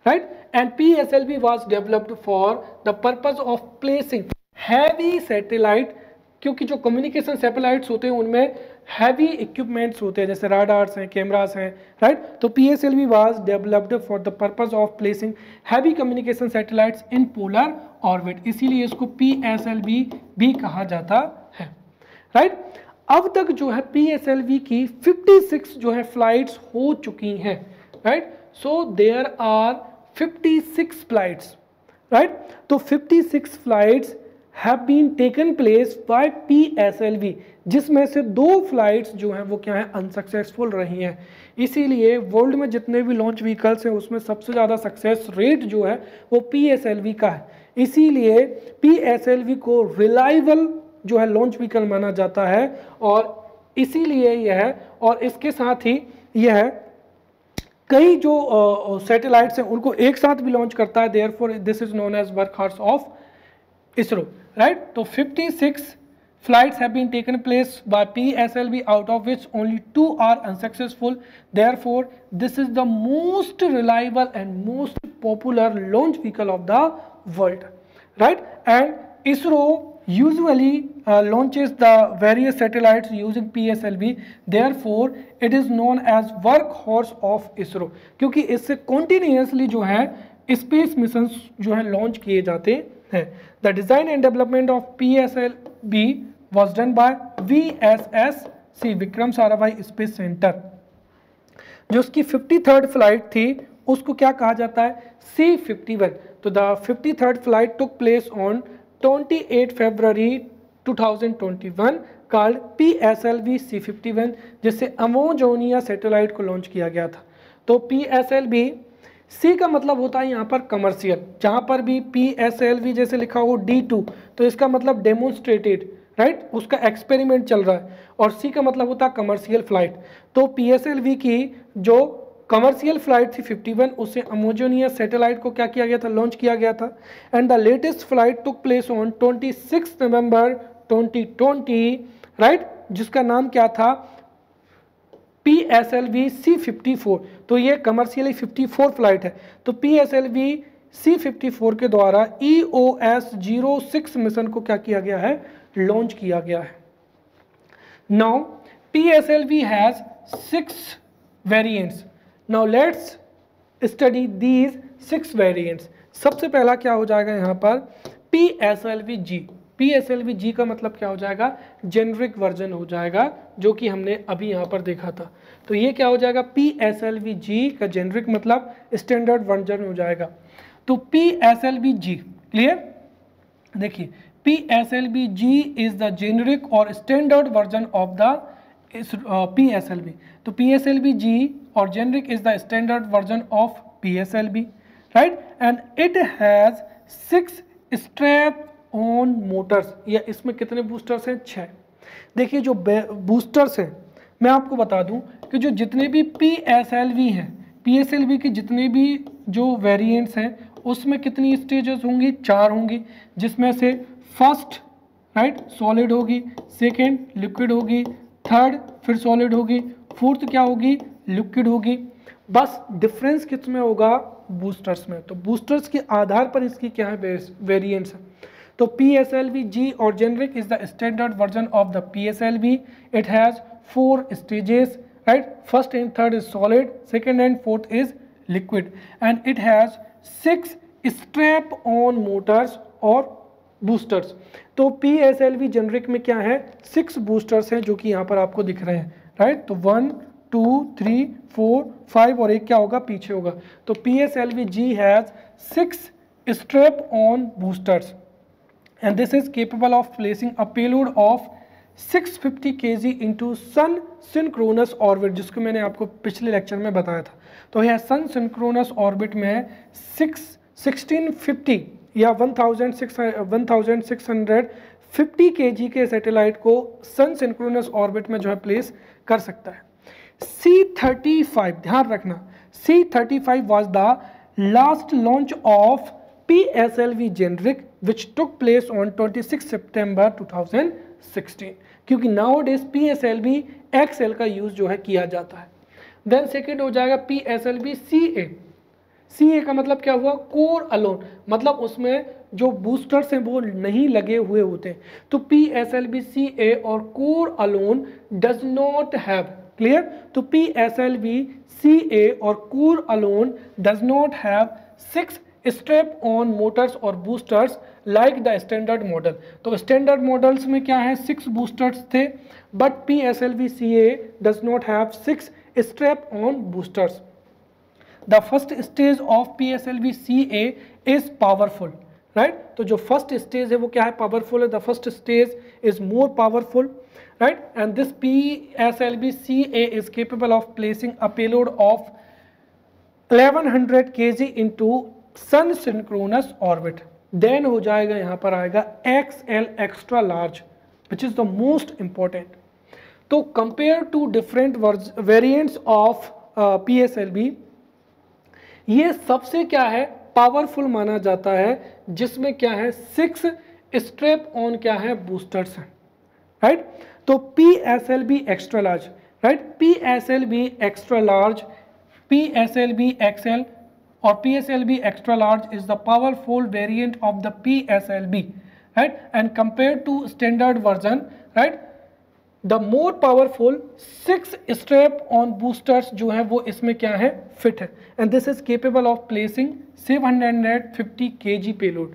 right. And PSLV was developed for the purpose of placing heavy satellite, क्योंकि जो कम्युनिकेशन सैटेलाइट्स होते हैं उनमें हैवी इक्विपमेंट्स होते हैं जैसे राडार्स हैं, कैमरास हैं, राइट। तो PSLV was developed for the purpose of placing heavy communication satellites in polar orbit, इसीलिए इसको PSLV भी कहा जाता है, राइट। अब तक जो है PSLV की 56 जो है फ्लाइट्स हो चुकी हैं, right. So there are 56 flights, right. तो 56 flights have been taken place by PSLV, जिसमें से 2 फ्लाइट्स जो हैं वो क्या है, अनसक्सेसफुल रही हैं। इसीलिए वर्ल्ड में जितने भी लॉन्च व्हीकल्स हैं उसमें सबसे ज़्यादा सक्सेस रेट जो है वो PSLV का है, इसीलिए PSLV को रिलायबल जो है लॉन्च व्हीकल माना जाता है और इसीलिए यह है, और इसके साथ ही यह कई जो सैटेलाइट्स हैं उनको एक साथ भी लॉन्च करता है, therefore this is known as workhorse of ISRO, right? So 56 flights have been taken place by PSLV, out of which only 2 are unsuccessful. Therefore, this is the most reliable and most popular launch vehicle of the world, right? And ISRO usually launches the various satellites using PSLV. Therefore, it is known as workhorse of ISRO, क्योंकि इससे continuously जो है space mission जो है launch किए जाते हैं. The design and development of PSLV was done by VSSC, Vikram Sarabhai space centre. जो उसकी 53rd फ्लाइट थी उसको क्या कहा जाता है? C-51. तो the 53rd flight took place on 28 February 2021 called PSLV C-51, जिससे अमोजोनिया सैटेलाइट को लॉन्च किया गया था. तो PSLV C का मतलब होता है यहाँ पर कमर्शियल. जहाँ पर भी PSLV जैसे लिखा हो D2 तो इसका मतलब डेमोन्स्ट्रेटेड, राइट, उसका एक्सपेरिमेंट चल रहा है. और C का मतलब होता है कमर्शियल फ्लाइट. तो PSLV की जो कमर्शियल फ्लाइट थी 51, उससे अमोजोनिया सैटेलाइट को क्या किया गया था? लॉन्च किया गया था. And the latest flight took place on 26 November 2020, right, जिसका नाम क्या था? PSLV C-54. तो ये कमर्शियली 54 फ्लाइट है. तो PSLV C-54 के द्वारा EOS-06 मिशन को क्या किया गया है? लॉन्च किया गया है. Now PSLV has 6 variants. Now let's study these 6 variants. सबसे पहला क्या हो जाएगा यहाँ पर? PSLV G. PSLV G का मतलब क्या हो जाएगा? जेनरिक वर्जन हो जाएगा, जो कि हमने अभी यहाँ पर देखा था. तो ये क्या हो जाएगा? PSLV G का जेनरिक मतलब स्टैंडर्ड वर्जन हो जाएगा. तो PSLV G क्लियर. देखिए, PSLV G is the generic और standard version of the PSLV. तो PSLV G और generic is the standard version of PSLV, right. And it has 6 strap on motors. या इसमें कितने बूस्टर्स हैं? 6. देखिए, जो बूस्टर्स हैं मैं आपको बता दूं कि जो जितने भी PSLV हैं, PSLV के जितने भी जो वेरिएंट्स हैं उसमें कितनी स्टेजेस होंगी? 4 होंगी, जिसमें से फर्स्ट, राइट, सॉलिड होगी, सेकेंड लिक्विड होगी, थर्ड फिर सॉलिड होगी, फोर्थ क्या होगी? लिक्विड होगी. बस डिफरेंस किस में होगा? बूस्टर्स में. तो बूस्टर्स के आधार पर इसकी क्या है? वेरिएंट्स है. तो PSLV G और generic is the standard version of the PSLV. It has 4 stages, right? First and third is solid, second and fourth is liquid, and it has 6 strap-on motors और boosters. तो PSLV generic में क्या है? 6 boosters हैं जो कि यहाँ पर आपको दिख रहे हैं, right? तो 1, 2, 3, 4, 5 और एक क्या होगा? पीछे होगा. तो PSLV G has 6 strap-on boosters. And this is capable of placing a payload of 650 kg into sun synchronous orbit, जिसको मैंने आपको पिछले लेक्चर में बताया था. तो यह सन सिंक्रोनस ऑर्बिट में 1650 या 1650 kg के सैटेलाइट को सन सिंक्रोनस ऑर्बिट में जो है प्लेस कर सकता है. C-35, ध्यान रखना, C-35 was the last launch of PSLV generic which took place on 26 September 2016, क्योंकि nowadays PSLV XL का यूज जो है किया जाता है. देन सेकेंड हो जाएगा PSLV CA. CA का मतलब क्या हुआ? कोर अलोन, मतलब उसमें जो बूस्टर्स हैं वो नहीं लगे हुए होते हैं. तो PSLV CA और core alone does not have, clear. तो PSLV CA और core alone does not have 6 strap on motors और boosters like the standard model. तो स्टैंडर्ड मॉडल्स में क्या है? 6 बूस्टर्स थे, but PSLV CA does not have 6 strap on boosters. The first stage of PSLV CA is powerful, right. तो जो first stage है वो क्या है? पावरफुल है. The first stage is more powerful, right, and this PSLV CA is capable of placing a payload of 1100 kg into sun synchronous orbit. Then हो जाएगा, यहाँ पर आएगा XL extra large, which is the most important. तो compared to different variants of PSLV, ये सबसे क्या है? पावरफुल माना जाता है, जिसमें क्या है? 6 स्ट्रेप ऑन क्या है, बूस्टर्स हैं, राइट। तो PSLV extra large, right, PSLV extra large, PSLV XL और PSLV extra large is the powerful variant of the PSLV, right, and compared to standard version, right, the more powerful 6 strap on boosters जो है वो इसमें क्या है, fit है, and this is capable of placing 750 kg payload।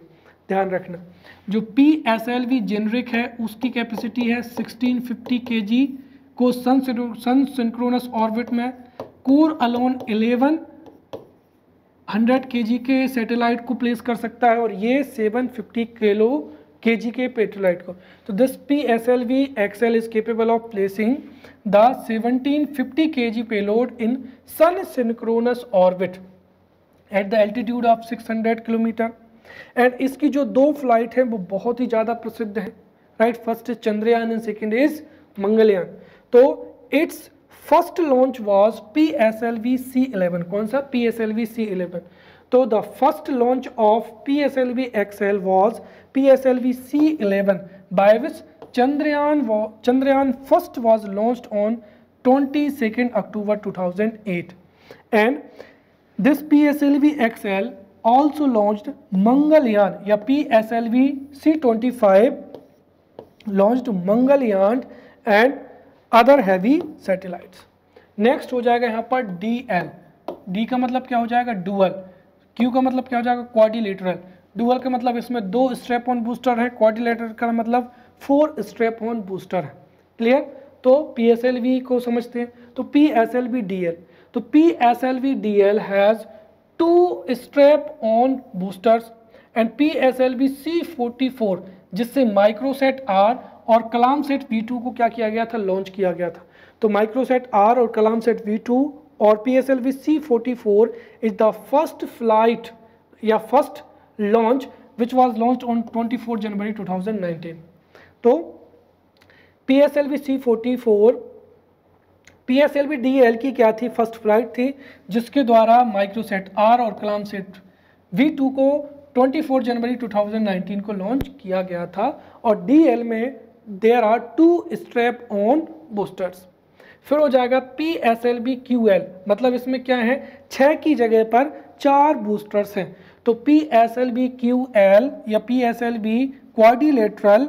ध्यान रखना जो PSLV जेनरिक है उसकी कैपेसिटी है 1650 kg को सन सिंक्रोनस ऑर्बिट में कोर अलोन 1100 kg के सैटेलाइट को प्लेस कर सकता है और ये 750 kg के पेट्रोलाइट को। तो this PSLV XL is capable of placing the 1750 kg payload in sun synchronous orbit at the altitude of 600 kilometre. And इसकी जो 2 फ्लाइट है वो बहुत ही ज़्यादा प्रसिद्ध है, right, first is Chandrayaan and second is Mangalyaan. तो it's first launch was PSLV C11। कौन सा, PSLV C11। तो the first launch of PSLV XL was PSLV C11 by which Chandrayaan first was launched on 22nd October 2008 and this PSLV XL also launched Mangalyaan या PSLV C25 launched Mangalyaan and other heavy satellites। Next हो जाएगा यहाँ पर DL। D का मतलब क्या हो जाएगा, डुअल। Q का मतलब क्या हो जाएगा, क्वाड्रिलेटरल। डुअल का मतलब इसमें 2 स्ट्रैप ऑन बूस्टर है, क्वाड्रिलेटरल का मतलब 4 स्ट्रैप ऑन बूस्टर है। क्लियर। तो PSLV को समझते हैं। तो PSLV DL, तो PSLV DL has 2 strap on boosters and PSLV C44 जिससे माइक्रोसेट R और कलामसेट V2 को क्या किया गया था, लॉन्च किया गया था। तो माइक्रोसेट R और कलामसेट V2 और PSLV C44 is the first flight या first launch which was launched on 24 January 2019। तो PSLV C44 PSLV DL की क्या थी, फर्स्ट फ्लाइट थी जिसके द्वारा माइक्रोसेट R और कलामसेट V2 को 24 जनवरी 2019 को लॉन्च किया गया था। और DL में there are 2 strap on boosters. फिर हो जाएगा PSLV QL, मतलब इसमें क्या है, 6 की जगह पर 4 बूस्टर्स हैं। तो PSLV QL या PSLV quadrilateral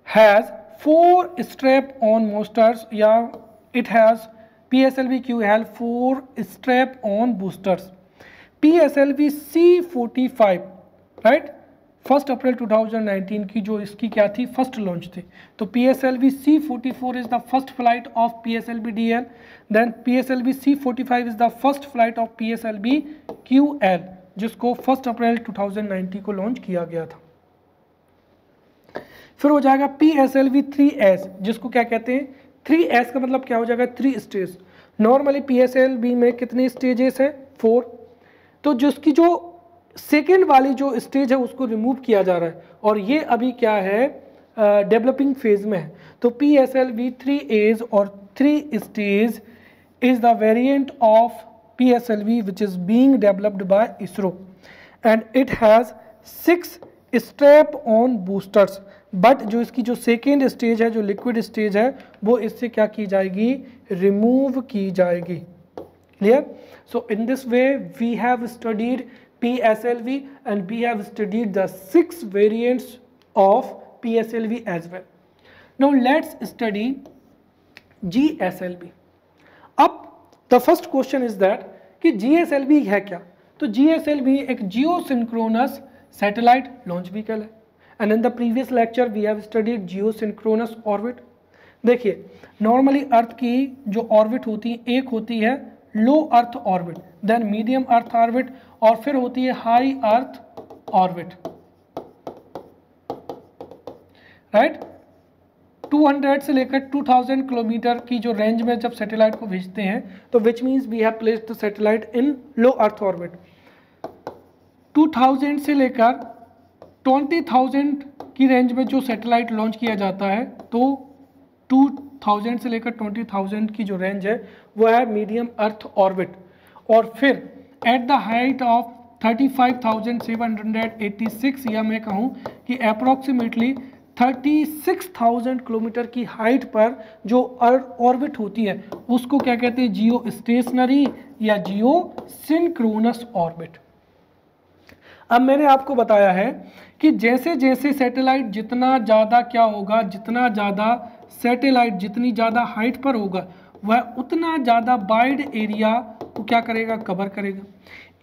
has 4 strap on boosters या it has PSLV QL 4 strap on boosters. PSLV C45, right, 1 April 2019 की जो इसकी क्या थी, फर्स्ट लॉन्च थी। तो PSLV C44 is the first flight of PSLV DL, then PSLV C45 is the first flight of PSLV QL जिसको 1 April 2019 को launch किया गया था। फिर हो जाएगा PSLV 3S जिसको क्या कहते हैं, 3S का मतलब क्या हो जाएगा, 3 स्टेज। नॉर्मली PSLV में कितने स्टेजेस हैं, 4। तो जिसकी जो सेकेंड वाली जो स्टेज है उसको रिमूव किया जा रहा है और ये अभी क्या है, डेवलपिंग फेज में है। तो PSLV 3As और 3 stage is the variant of PSLV which is being developed by ISRO and it has 6 strap on boosters. But जो इसकी जो सेकेंड स्टेज है, जो लिक्विड स्टेज है, वो इससे क्या की जाएगी, रिमूव की जाएगी। Clear. So in this way we have studied PSLV and we have studied the 6 variants of PSLV as well. Now let's study GSLV. अब the first question is that कि GSLV है क्या। तो GSLV एक geosynchronous satellite launch vehicle है and in the previous lecture we have studied geosynchronous orbit। देखिए normally earth की जो ऑर्बिट होती है, एक होती है low earth orbit, then medium earth orbit और फिर होती है हाई अर्थ ऑर्बिट, राइट। 200 से लेकर 2000 किलोमीटर की जो रेंज में जब सैटेलाइट को भेजते हैं तो which means we have placed the satellite in low earth orbit. 2000 से लेकर 20,000 की रेंज में जो सैटेलाइट लॉन्च किया जाता है तो 2000 से लेकर 20,000 की जो रेंज है वो है मीडियम अर्थ ऑर्बिट। और फिर एट द हाइट ऑफ 35,786 या मैं कहूँ कि अप्रॉक्सीमेटली 36,000 किलोमीटर की हाइट पर जो ऑर्बिट होती है उसको क्या कहते हैं, जियो स्टेशनरी या जियो सिंक्रोनस ऑर्बिट। अब मैंने आपको बताया है कि जैसे जैसे सैटेलाइट जितना ज़्यादा क्या होगा, जितना ज़्यादा सैटेलाइट जितनी ज़्यादा हाइट पर होगा वह उतना ज़्यादा वाइड एरिया को क्या करेगा, कवर करेगा।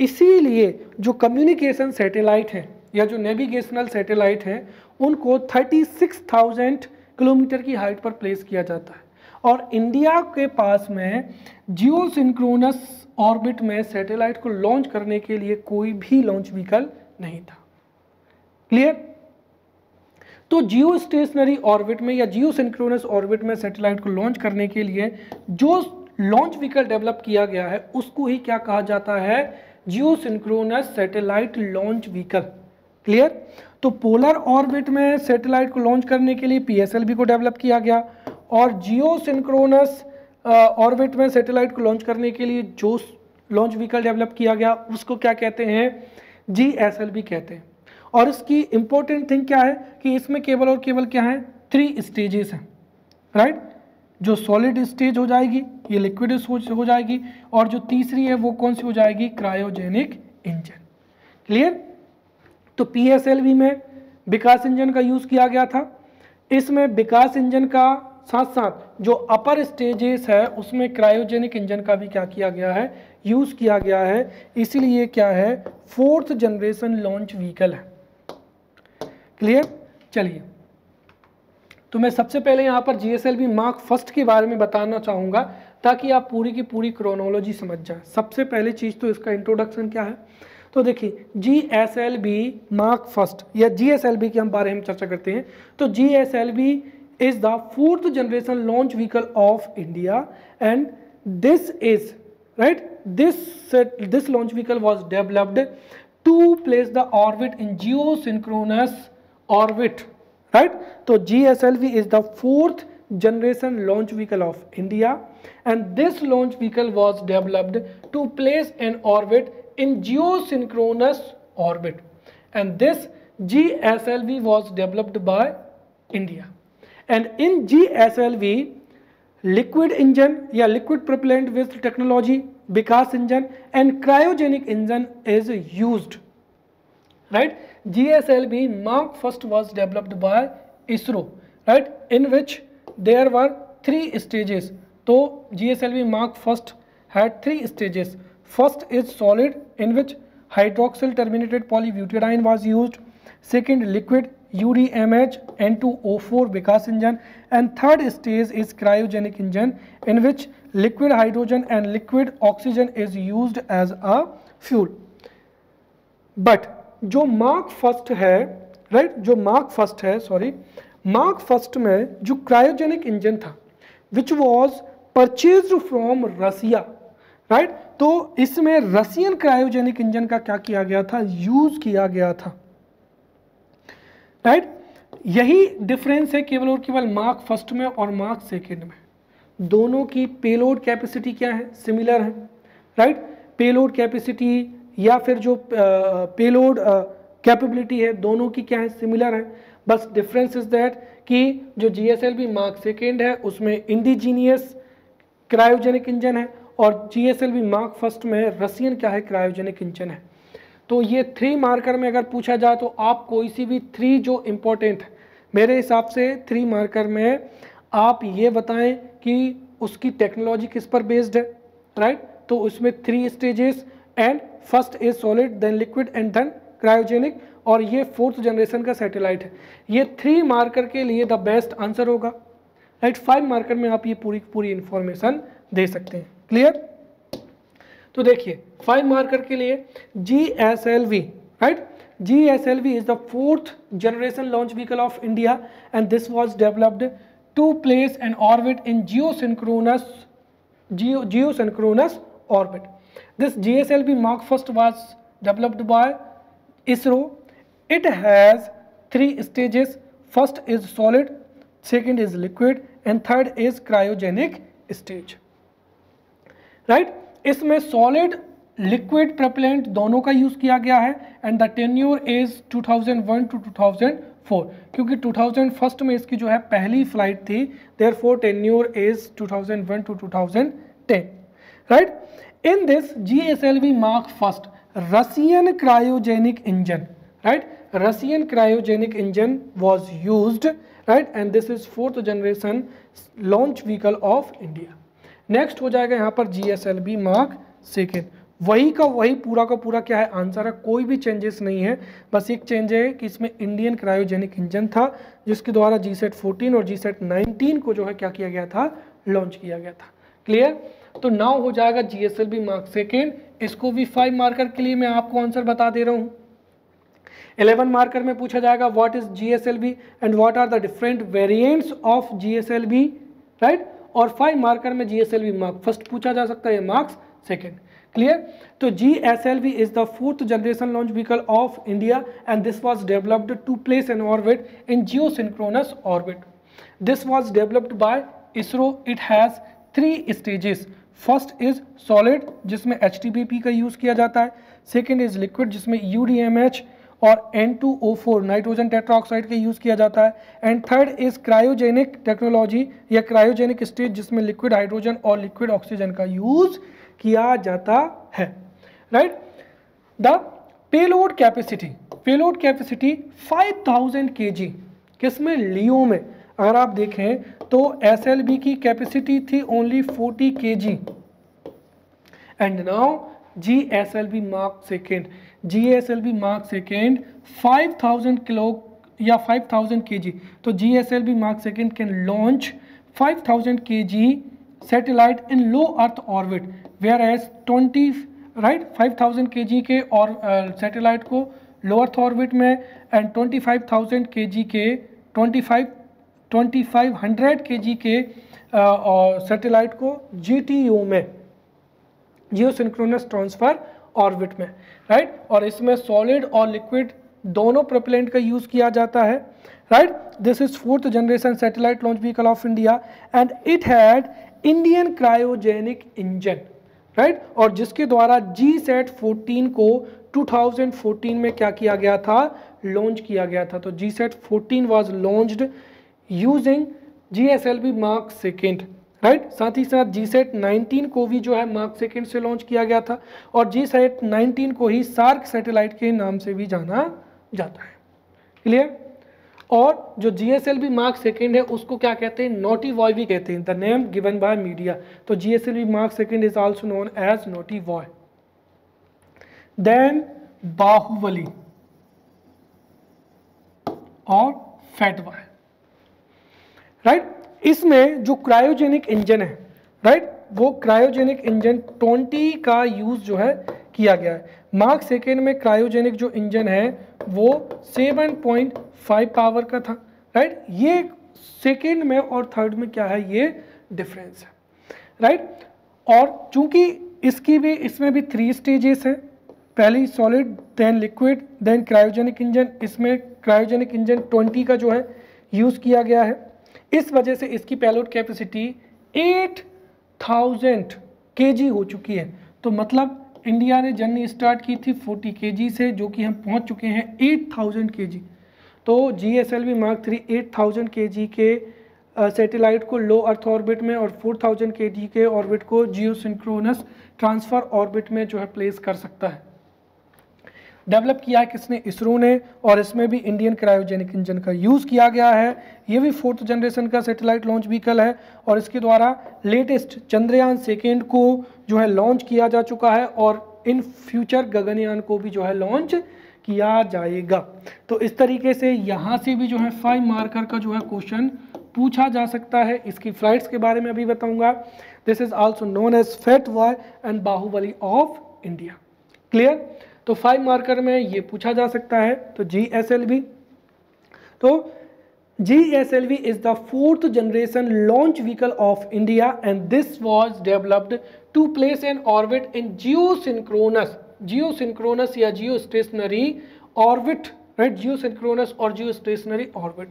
इसीलिए जो कम्युनिकेशन सैटेलाइट है या जो नेविगेशनल सैटेलाइट है उनको 36,000 किलोमीटर की हाइट पर प्लेस किया जाता है। और इंडिया के पास में जियो सिंक्रोनस ऑर्बिट में सैटेलाइट को लॉन्च करने के लिए कोई भी लॉन्च व्हीकल नहीं था। क्लियर? तो जियो स्टेशनरी ऑर्बिट में या जियो सिंक्रोनस ऑर्बिट में सैटेलाइट को लॉन्च करने के लिए जो लॉन्च व्हीकल डेवलप किया गया है उसको ही क्या कहा जाता है, geosynchronous satellite launch vehicle. Clear? तो पोलर ऑर्बिट में सैटेलाइट को लॉन्च करने के लिए पीएसएलवी को डेवलप किया गया और जियो सिंक्रोनस ऑर्बिट में सैटेलाइट को लॉन्च करने के लिए जो लॉन्च व्हीकल डेवलप किया गया उसको क्या कहते हैं, जीएसएलवी कहते हैं। और इसकी इंपॉर्टेंट थिंग क्या है कि इसमें केवल और केवल क्या है, 3 स्टेजेस हैं, राइट। जो सॉलिड स्टेज हो जाएगी, ये लिक्विड हो जाएगी, और जो तीसरी है वो कौन सी हो जाएगी, क्रायोजेनिक इंजन। क्लियर? तो पीएसएलवी में विकास इंजन का यूज़ किया गया था। इसमें विकास इंजन का साथ साथ जो अपर स्टेजेस है उसमें क्रायोजेनिक इंजन का भी क्या किया गया है, यूज़ किया गया है। इसीलिए क्या है, 4th जनरेशन लॉन्च व्हीकल है। क्लियर? चलिए, तो मैं सबसे पहले यहाँ पर जीएसएलवी मार्क फर्स्ट के बारे में बताना चाहूँगा ताकि आप पूरी की पूरी क्रोनोलॉजी समझ जाए। सबसे पहली चीज़ तो इसका इंट्रोडक्शन क्या है, तो देखिए जीएसएलवी मार्क फर्स्ट या जीएसएलवी के हम बारे में चर्चा करते हैं। तो GSLV is the 4th generation launch vehicle of India and this is right, this launch vehicle was developed to place the orbit in geosynchronous orbit, right? So GSLV is the 4th generation launch vehicle of India and this launch vehicle was developed to place an orbit in geosynchronous orbit and this GSLV was developed by India and in GSLV liquid engine या liquid propellant with technology, Vikas engine and cryogenic engine is used, right? GSLV Mark first was developed by ISRO, right? In which there were 3 stages. तो GSLV Mark first had 3 stages. First is solid in which hydroxyl terminated polybutadiene was used. Second, liquid UDMH N2O4 Vikas engine and third stage is cryogenic engine in which liquid hydrogen and liquid oxygen is used as a fuel. But जो mark first है, right, जो mark first है, sorry, mark first में जो cryogenic engine था which was purchased from Russia, right, तो इसमें Russian cryogenic engine का क्या किया गया था, यूज किया गया था, राइट। यही डिफरेंस है केवल और केवल मार्क फर्स्ट में और मार्क सेकेंड में। दोनों की पेलोड कैपेसिटी क्या है, सिमिलर है, राइट। पेलोड कैपेसिटी या फिर जो पेलोड कैपेबिलिटी है दोनों की क्या है, सिमिलर है। बस डिफरेंस इज दैट कि जो जीएसएलवी मार्क सेकेंड है उसमें इंडिजीनियस क्रायोजेनिक इंजन है और जीएसएलवी मार्क फर्स्ट में रसियन क्या है, क्रायोजेनिक इंजन है। तो ये 3 मार्कर में अगर पूछा जाए तो आप कोई सी भी 3 जो इम्पोर्टेंट है, मेरे हिसाब से 3 मार्कर में आप ये बताएं कि उसकी टेक्नोलॉजी किस पर बेस्ड है, राइट। तो उसमें 3 stages and first is solid then liquid and then cryogenic और ये 4th जनरेशन का सैटेलाइट है। ये 3 मार्कर के लिए द बेस्ट आंसर होगा, राइट। 5 मार्कर में आप ये पूरी इंफॉर्मेशन दे सकते हैं। क्लियर? तो देखिए 5 मार्कर के लिए GSLV, right, GSLV is the 4th generation launch vehicle of India and this was developed to place an orbit in geosynchronous orbit. This GSLV Mark first was developed by ISRO. It has 3 stages. First is solid, second is liquid and third is cryogenic stage, right. इसमें solid liquid propellant दोनों का use किया गया है and the tenure is 2001 to 2004, क्योंकि 2001 में इसकी जो है पहली फ्लाइट थी, therefore tenure is 2001 to 2010, right. In this GSLV mark first Russian cryogenic engine, right, Russian cryogenic engine was used, right, and this is fourth generation launch vehicle of India। Next हो जाएगा यहाँ पर GSLV mark second, वही का वही पूरा का पूरा क्या है आंसर है, कोई भी चेंजेस नहीं है, बस एक चेंज है कि इसमें इंडियन क्रायोजेनिक इंजन था जिसके द्वारा GSAT 14 और GSAT 19 को जो है क्या किया गया था, लॉन्च किया गया था। क्लियर। तो नाउ हो जाएगा GSLV मार्क सेकेंड, इसको भी 5 मार्कर के लिए मैं आपको आंसर बता दे रहा हूँ। 11 मार्कर में पूछा जाएगा what is GSLV and what are the different variants of GSLV, right, और 5 मार्कर में GSLV मार्क फर्स्ट पूछा जा सकता है, मार्क्स सेकेंड। क्लियर। तो GSLV is the fourth generation launch vehicle of India and this was developed to place an orbit in geosynchronous orbit. This was developed by ISRO. It has 3 stages. First is solid जिसमें HTBP का use किया जाता है, second is liquid जिसमें UDMH और N2O4 nitrogen tetroxide का use किया जाता है, and third is cryogenic technology या क्रायोजेनिक स्टेज जिसमें लिक्विड हाइड्रोजन और लिक्विड ऑक्सीजन का यूज किया जाता है, right. The payload capacity 5000 kg, किसमें, लियो में। अगर आप देखें तो SLV की कैपेसिटी थी only 40 kg and now GSLV mark second 5000 kilo या 5000 kg। तो GSLV mark second can launch 5000 kg satellite in low earth orbit, where as 5000 kg के और सैटेलाइट को लो अर्थ ऑर्बिट में एंड 2500 kg के 2500 kg के satellite को GTO में, जियोसिंक्रोनस ट्रांसफर ऑर्बिट में, राइट। और इसमें सॉलिड और लिक्विड दोनों प्रोपेलेंट का यूज किया जाता है, right. This is fourth generation satellite launch vehicle of India and it had Indian cryogenic engine, right, और जिसके द्वारा GSAT 14 को 2014 में क्या किया गया था, लॉन्च किया गया था। तो GSAT 14 was launched using GSLV mark second, right. साथ ही साथ GSAT 19 को भी जो है मार्क सेकेंड से लॉन्च किया गया था और GSAT 19 को ही सार्क सैटेलाइट के नाम से भी जाना जाता है। क्लियर। और जो GSLV मार्क सेकेंड है उसको क्या कहते हैं, नोटी वॉय भी कहते हैं, the name given by media. तो GSLV mark second is also known as naughty boy. Then Baahubali और फैट वॉय, राइट। इसमें जो क्रायोजेनिक इंजन है, राइट, वो क्रायोजेनिक इंजन 20 का यूज जो है किया गया है। मार्क सेकेंड में क्रायोजेनिक जो इंजन है वो 7.5 पावर का था, राइट। ये सेकेंड में और थर्ड में क्या है, ये डिफरेंस है, राइट। और चूंकि इसमें भी 3 स्टेजेस हैं, पहली solid, then liquid, then cryogenic engine. इसमें क्रायोजेनिक इंजन 20 का जो है यूज किया गया है, इस वजह से इसकी पेलोड कैपेसिटी 8000 kg हो चुकी है। तो मतलब इंडिया ने जर्नी स्टार्ट की थी 40 kg से, जो कि हम पहुंच चुके हैं 8000 kg। तो GSLV मार्क 3 8000 kg के सैटेलाइट को लो अर्थ ऑर्बिट में और 4000 kg के ऑर्बिट को जियोसिंक्रोनस ट्रांसफर ऑर्बिट में जो है प्लेस कर सकता है। डेवलप किया है किसने, इसरो ने, और इसमें भी इंडियन क्रायोजेनिक इंजन का यूज़ किया गया है। ये भी फोर्थ जनरेशन का सैटेलाइट लॉन्च व्हीकल है और इसके द्वारा लेटेस्ट चंद्रयान सेकेंड को जो है लॉन्च किया जा चुका है और इन फ्यूचर गगनयान को भी जो है लॉन्च किया जाएगा। तो इस तरीके से यहाँ से भी जो है 5 मार्कर का जो है क्वेश्चन पूछा जा सकता है। इसकी फ्लाइट्स के बारे में अभी बताऊंगा। This is also known as fat boy and Baahubali of India. Clear. तो 5 मार्कर में ये पूछा जा सकता है। तो GSLV, तो GSLV is the fourth generation launch vehicle of India and this was developed to place an orbit in geosynchronous या जियोस्टेशनरी ऑर्बिट, राइट, जियोसिंक्रोनस और geostationary orbit.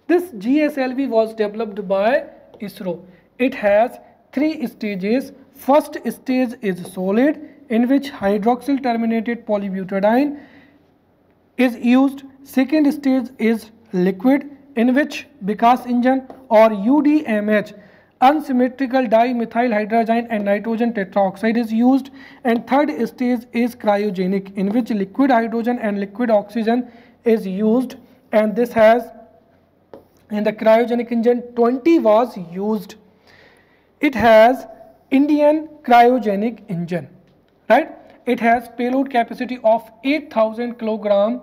This GSLV was developed by ISRO. It has 3 stages. First stage is solid, in which hydroxyl terminated polybutadiene is used. Second stage is liquid, in which Vikas engine or UDMH, unsymmetrical dimethyl hydrazine and nitrogen tetroxide is used. And third stage is cryogenic, in which liquid hydrogen and liquid oxygen is used. And this has, in the cryogenic engine, 20 was used. It has Indian cryogenic engine, right? It has payload capacity of 8,000 kilogram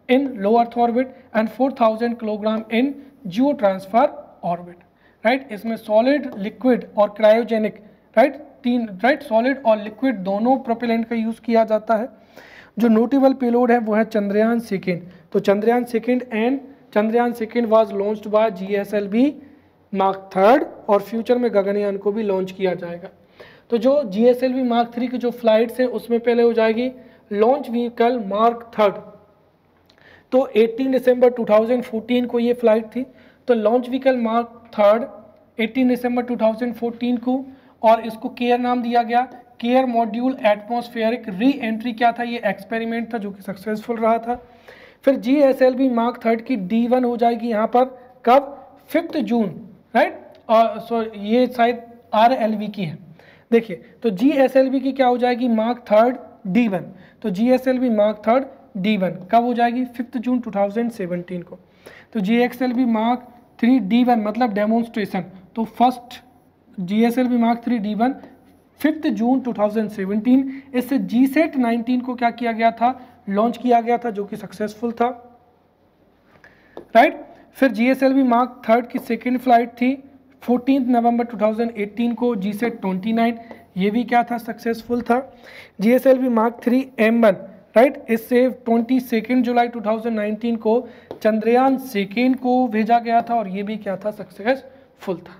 in low Earth orbit and 4,000 kilogram in geotransfer orbit, right? इसमें solid, liquid और cryogenic, right? तीन, right? solid और liquid दोनों propellant का use किया जाता है. जो notable payload है वो है चंद्रयान सेकेंड. तो Chandrayaan second and Chandrayaan second was launched by GSLV mark third, और फ्यूचर में गगनयान को भी लॉन्च किया जाएगा. तो जो GSLV मार्क 3 की जो फ्लाइट्स हैं उसमें पहले हो जाएगी लॉन्च व्हीकल मार्क थर्ड. तो 18 दिसंबर 2014 को ये फ्लाइट थी. तो लॉन्च व्हीकल मार्क थर्ड 18 दिसंबर 2014 को, और इसको केयर नाम दिया गया. Care module atmospheric re entry क्या था, ये एक्सपेरिमेंट था जो कि सक्सेसफुल रहा था. फिर GSLV मार्क थर्ड की D1 हो जाएगी यहाँ पर कब, 5 जून, राइट. और ये शायद RLV की है. देखिए तो GSLV की क्या हो जाएगी, मार्क थर्ड D1. तो GSLV मार्क थर्ड D1 कब हो जाएगी, 5 जून 2017 को. तो GSLV मार्क 3 D1 मतलब डेमोन्स्ट्रेशन. तो फर्स्ट GSLV मार्क 3 D1 5 जून 2017. इससे GSAT 19 को क्या किया गया था, लॉन्च किया गया था, जो कि सक्सेसफुल था, राइट. फिर GSLV मार्क थर्ड की सेकेंड फ्लाइट थी 14 नवंबर 2018 को, GSAT 29, ये भी क्या था, सक्सेसफुल था. GSLV मार्क 3 M1, राइट, इससे 22 जुलाई 2019 को चंद्रयान सेकेंड को भेजा गया था, और ये भी क्या था, सक्सेसफुल था,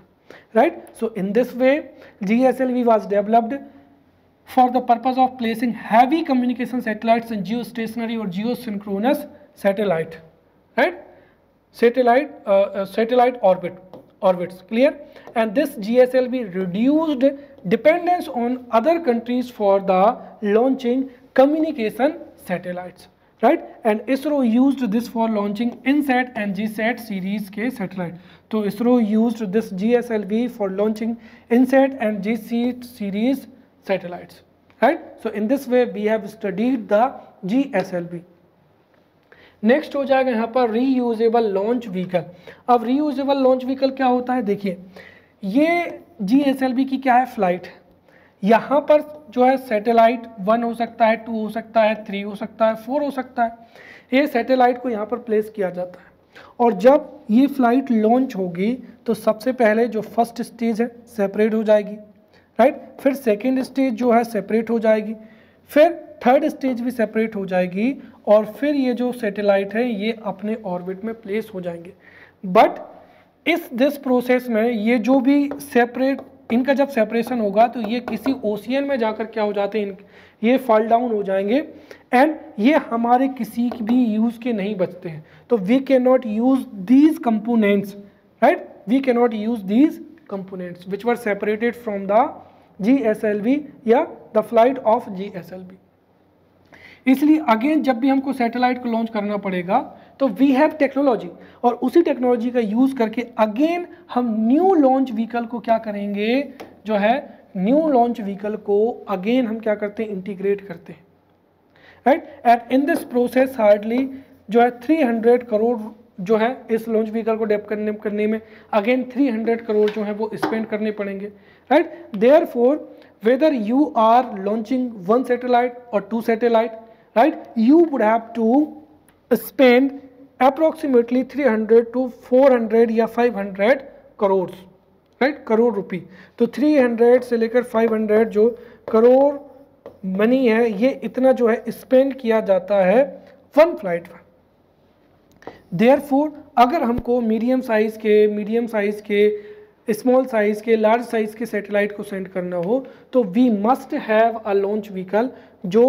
right. So in this way GSLV was developed for the purpose of placing heavy communication satellites in geostationary or geosynchronous satellite, right, satellite orbits, clear. And this GSLV reduced dependence on other countries for the launching communication satellites, right. And ISRO used this for launching INSAT and GSAT series के satellite. तो ISRO used this GSLV for launching INSAT and GSAT series satellites, right. So in this way we have studied the GSLV. Next हो जाएगा यहाँ पर reusable launch vehicle. अब reusable launch vehicle क्या होता है, देखिए ये GSLV की क्या है, फ्लाइट. यहाँ पर जो है सैटेलाइट 1 हो सकता है, 2 हो सकता है, 3 हो सकता है, 4 हो सकता है. ये सैटेलाइट को यहाँ पर प्लेस किया जाता है, और जब ये फ्लाइट लॉन्च होगी तो सबसे पहले जो फर्स्ट स्टेज है सेपरेट हो जाएगी, राइट. फिर सेकेंड स्टेज जो है सेपरेट हो जाएगी, फिर थर्ड स्टेज भी सेपरेट हो जाएगी, और फिर ये जो सैटेलाइट है ये अपने ऑर्बिट में प्लेस हो जाएंगे. बट दिस प्रोसेस में ये जो भी सेपरेट, इनका जब सेपरेशन होगा तो ये किसी ओशियन में जाकर क्या हो जाते हैं, ये फॉल डाउन हो जाएंगे, एंड ये हमारे किसी भी यूज़ के नहीं बचते हैं. तो we can not use these components, right, we can not use these components which were separated from the GSLV या द फ्लाइट ऑफ GSLV. इसलिए अगेन जब भी हमको सैटेलाइट को लॉन्च करना पड़ेगा तो वी हैव टेक्नोलॉजी, और उसी टेक्नोलॉजी का यूज़ करके अगेन हम न्यू लॉन्च व्हीकल को क्या करेंगे, जो है न्यू लॉन्च व्हीकल को अगेन हम क्या करते हैं, इंटीग्रेट करते हैं, right. And in this process hardly जो है 300 करोड़ जो है इस लॉन्च व्हीकल को डेवलप करने में अगेन 300 करोड़ जो है वो स्पेंड करने पड़ेंगे, right. Therefore whether you are launching 1 satellite or 2 satellite, right, you would have to spend approximately 300 to 400 या 500 करोड़, राइट, करोड़ रुपये. तो 300 से लेकर 500 जो करोड़ मनी है, ये इतना जो है स्पेंड किया जाता है 1 फ्लाइट पर. देयरफॉर अगर हमको मीडियम साइज़ के स्मॉल साइज़ के, लार्ज साइज़ के सैटेलाइट को सेंड करना हो तो we must have a launch vehicle जो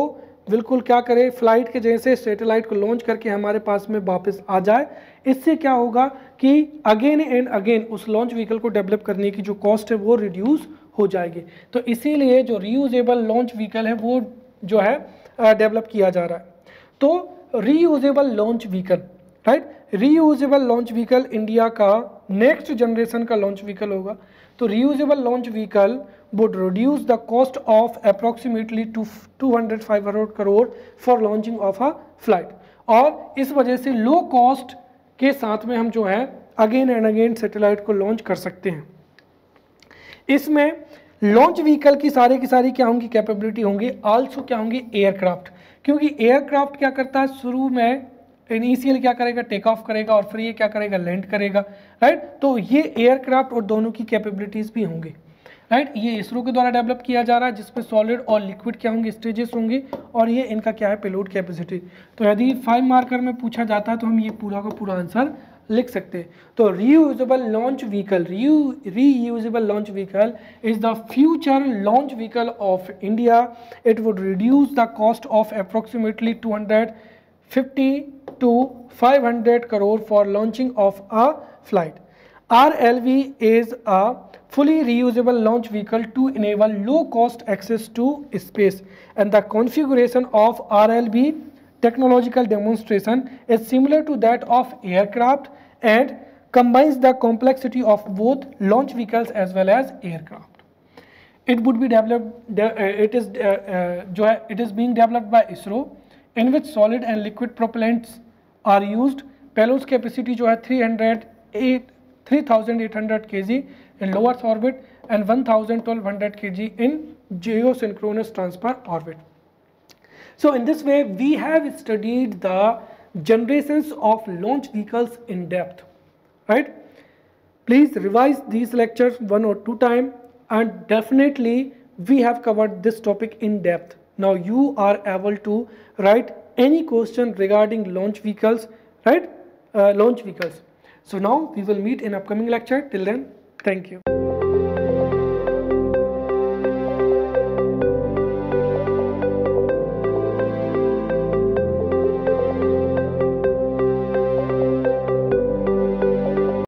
बिल्कुल क्या करे, फ्लाइट के जैसे सैटेलाइट को लॉन्च करके हमारे पास में वापस आ जाए. इससे क्या होगा कि अगेन एंड अगेन उस लॉन्च व्हीकल को डेवलप करने की जो कॉस्ट है वो रिड्यूस हो जाएगी. तो इसीलिए जो रीयूजेबल लॉन्च व्हीकल है वो जो है डेवलप किया जा रहा है। तो reusable launch vehicle, right, reusable launch vehicle India का नेक्स्ट जनरेशन का लॉन्च व्हीकल होगा। तो reusable launch vehicle would reduce the cost of approximately 200-500 crore for launching of a flight, और इस वजह से लो कॉस्ट के साथ में हम जो है अगेन एंड अगेन सैटेलाइट को लॉन्च कर सकते हैं। इसमें लॉन्च व्हीकल की सारी क्या होंगी, कैपेबिलिटी होंगी, आल्सो क्या होंगी, एयरक्राफ्ट, क्योंकि एयरक्राफ्ट क्या करता है, शुरू में इनिशियल क्या करेगा, टेक ऑफ करेगा और फिर ये क्या करेगा, लैंड करेगा, राइट। तो ये एयरक्राफ्ट और दोनों की कैपेबिलिटीज भी होंगी, राइट। ये इसरो के द्वारा डेवलप किया जा रहा है, जिसमें सॉलिड और लिक्विड क्या होंगे, स्टेजेस होंगे, और ये इनका क्या है, पेलोड कैपेसिटी। तो यदि 5 मार्कर में पूछा जाता है तो हम ये पूरा का पूरा आंसर लिख सकते हैं। तो reusable launch vehicle, reusable launch vehicle is the future launch vehicle of India. It would reduce the cost of approximately 250 to 500 crore for launching of a flight. RLV is a fully reusable launch vehicle to enable low-cost access to space, and the configuration of RLV technological demonstration is similar to that of aircraft and combines the complexity of both launch vehicles as well as aircraft. It would be developed. It is being developed by ISRO, in which solid and liquid propellants are used. Payload capacity जो है 3800 kg in low Earth orbit and 1200 kg in geosynchronous transfer orbit. So in this way we have studied the generations of launch vehicles in depth, right? Please revise these lectures 1 or 2 times, and definitely we have covered this topic in depth. Now you are able to write any question regarding launch vehicles, right? Launch vehicles. So now we will meet in upcoming lecture. Till then, thank you.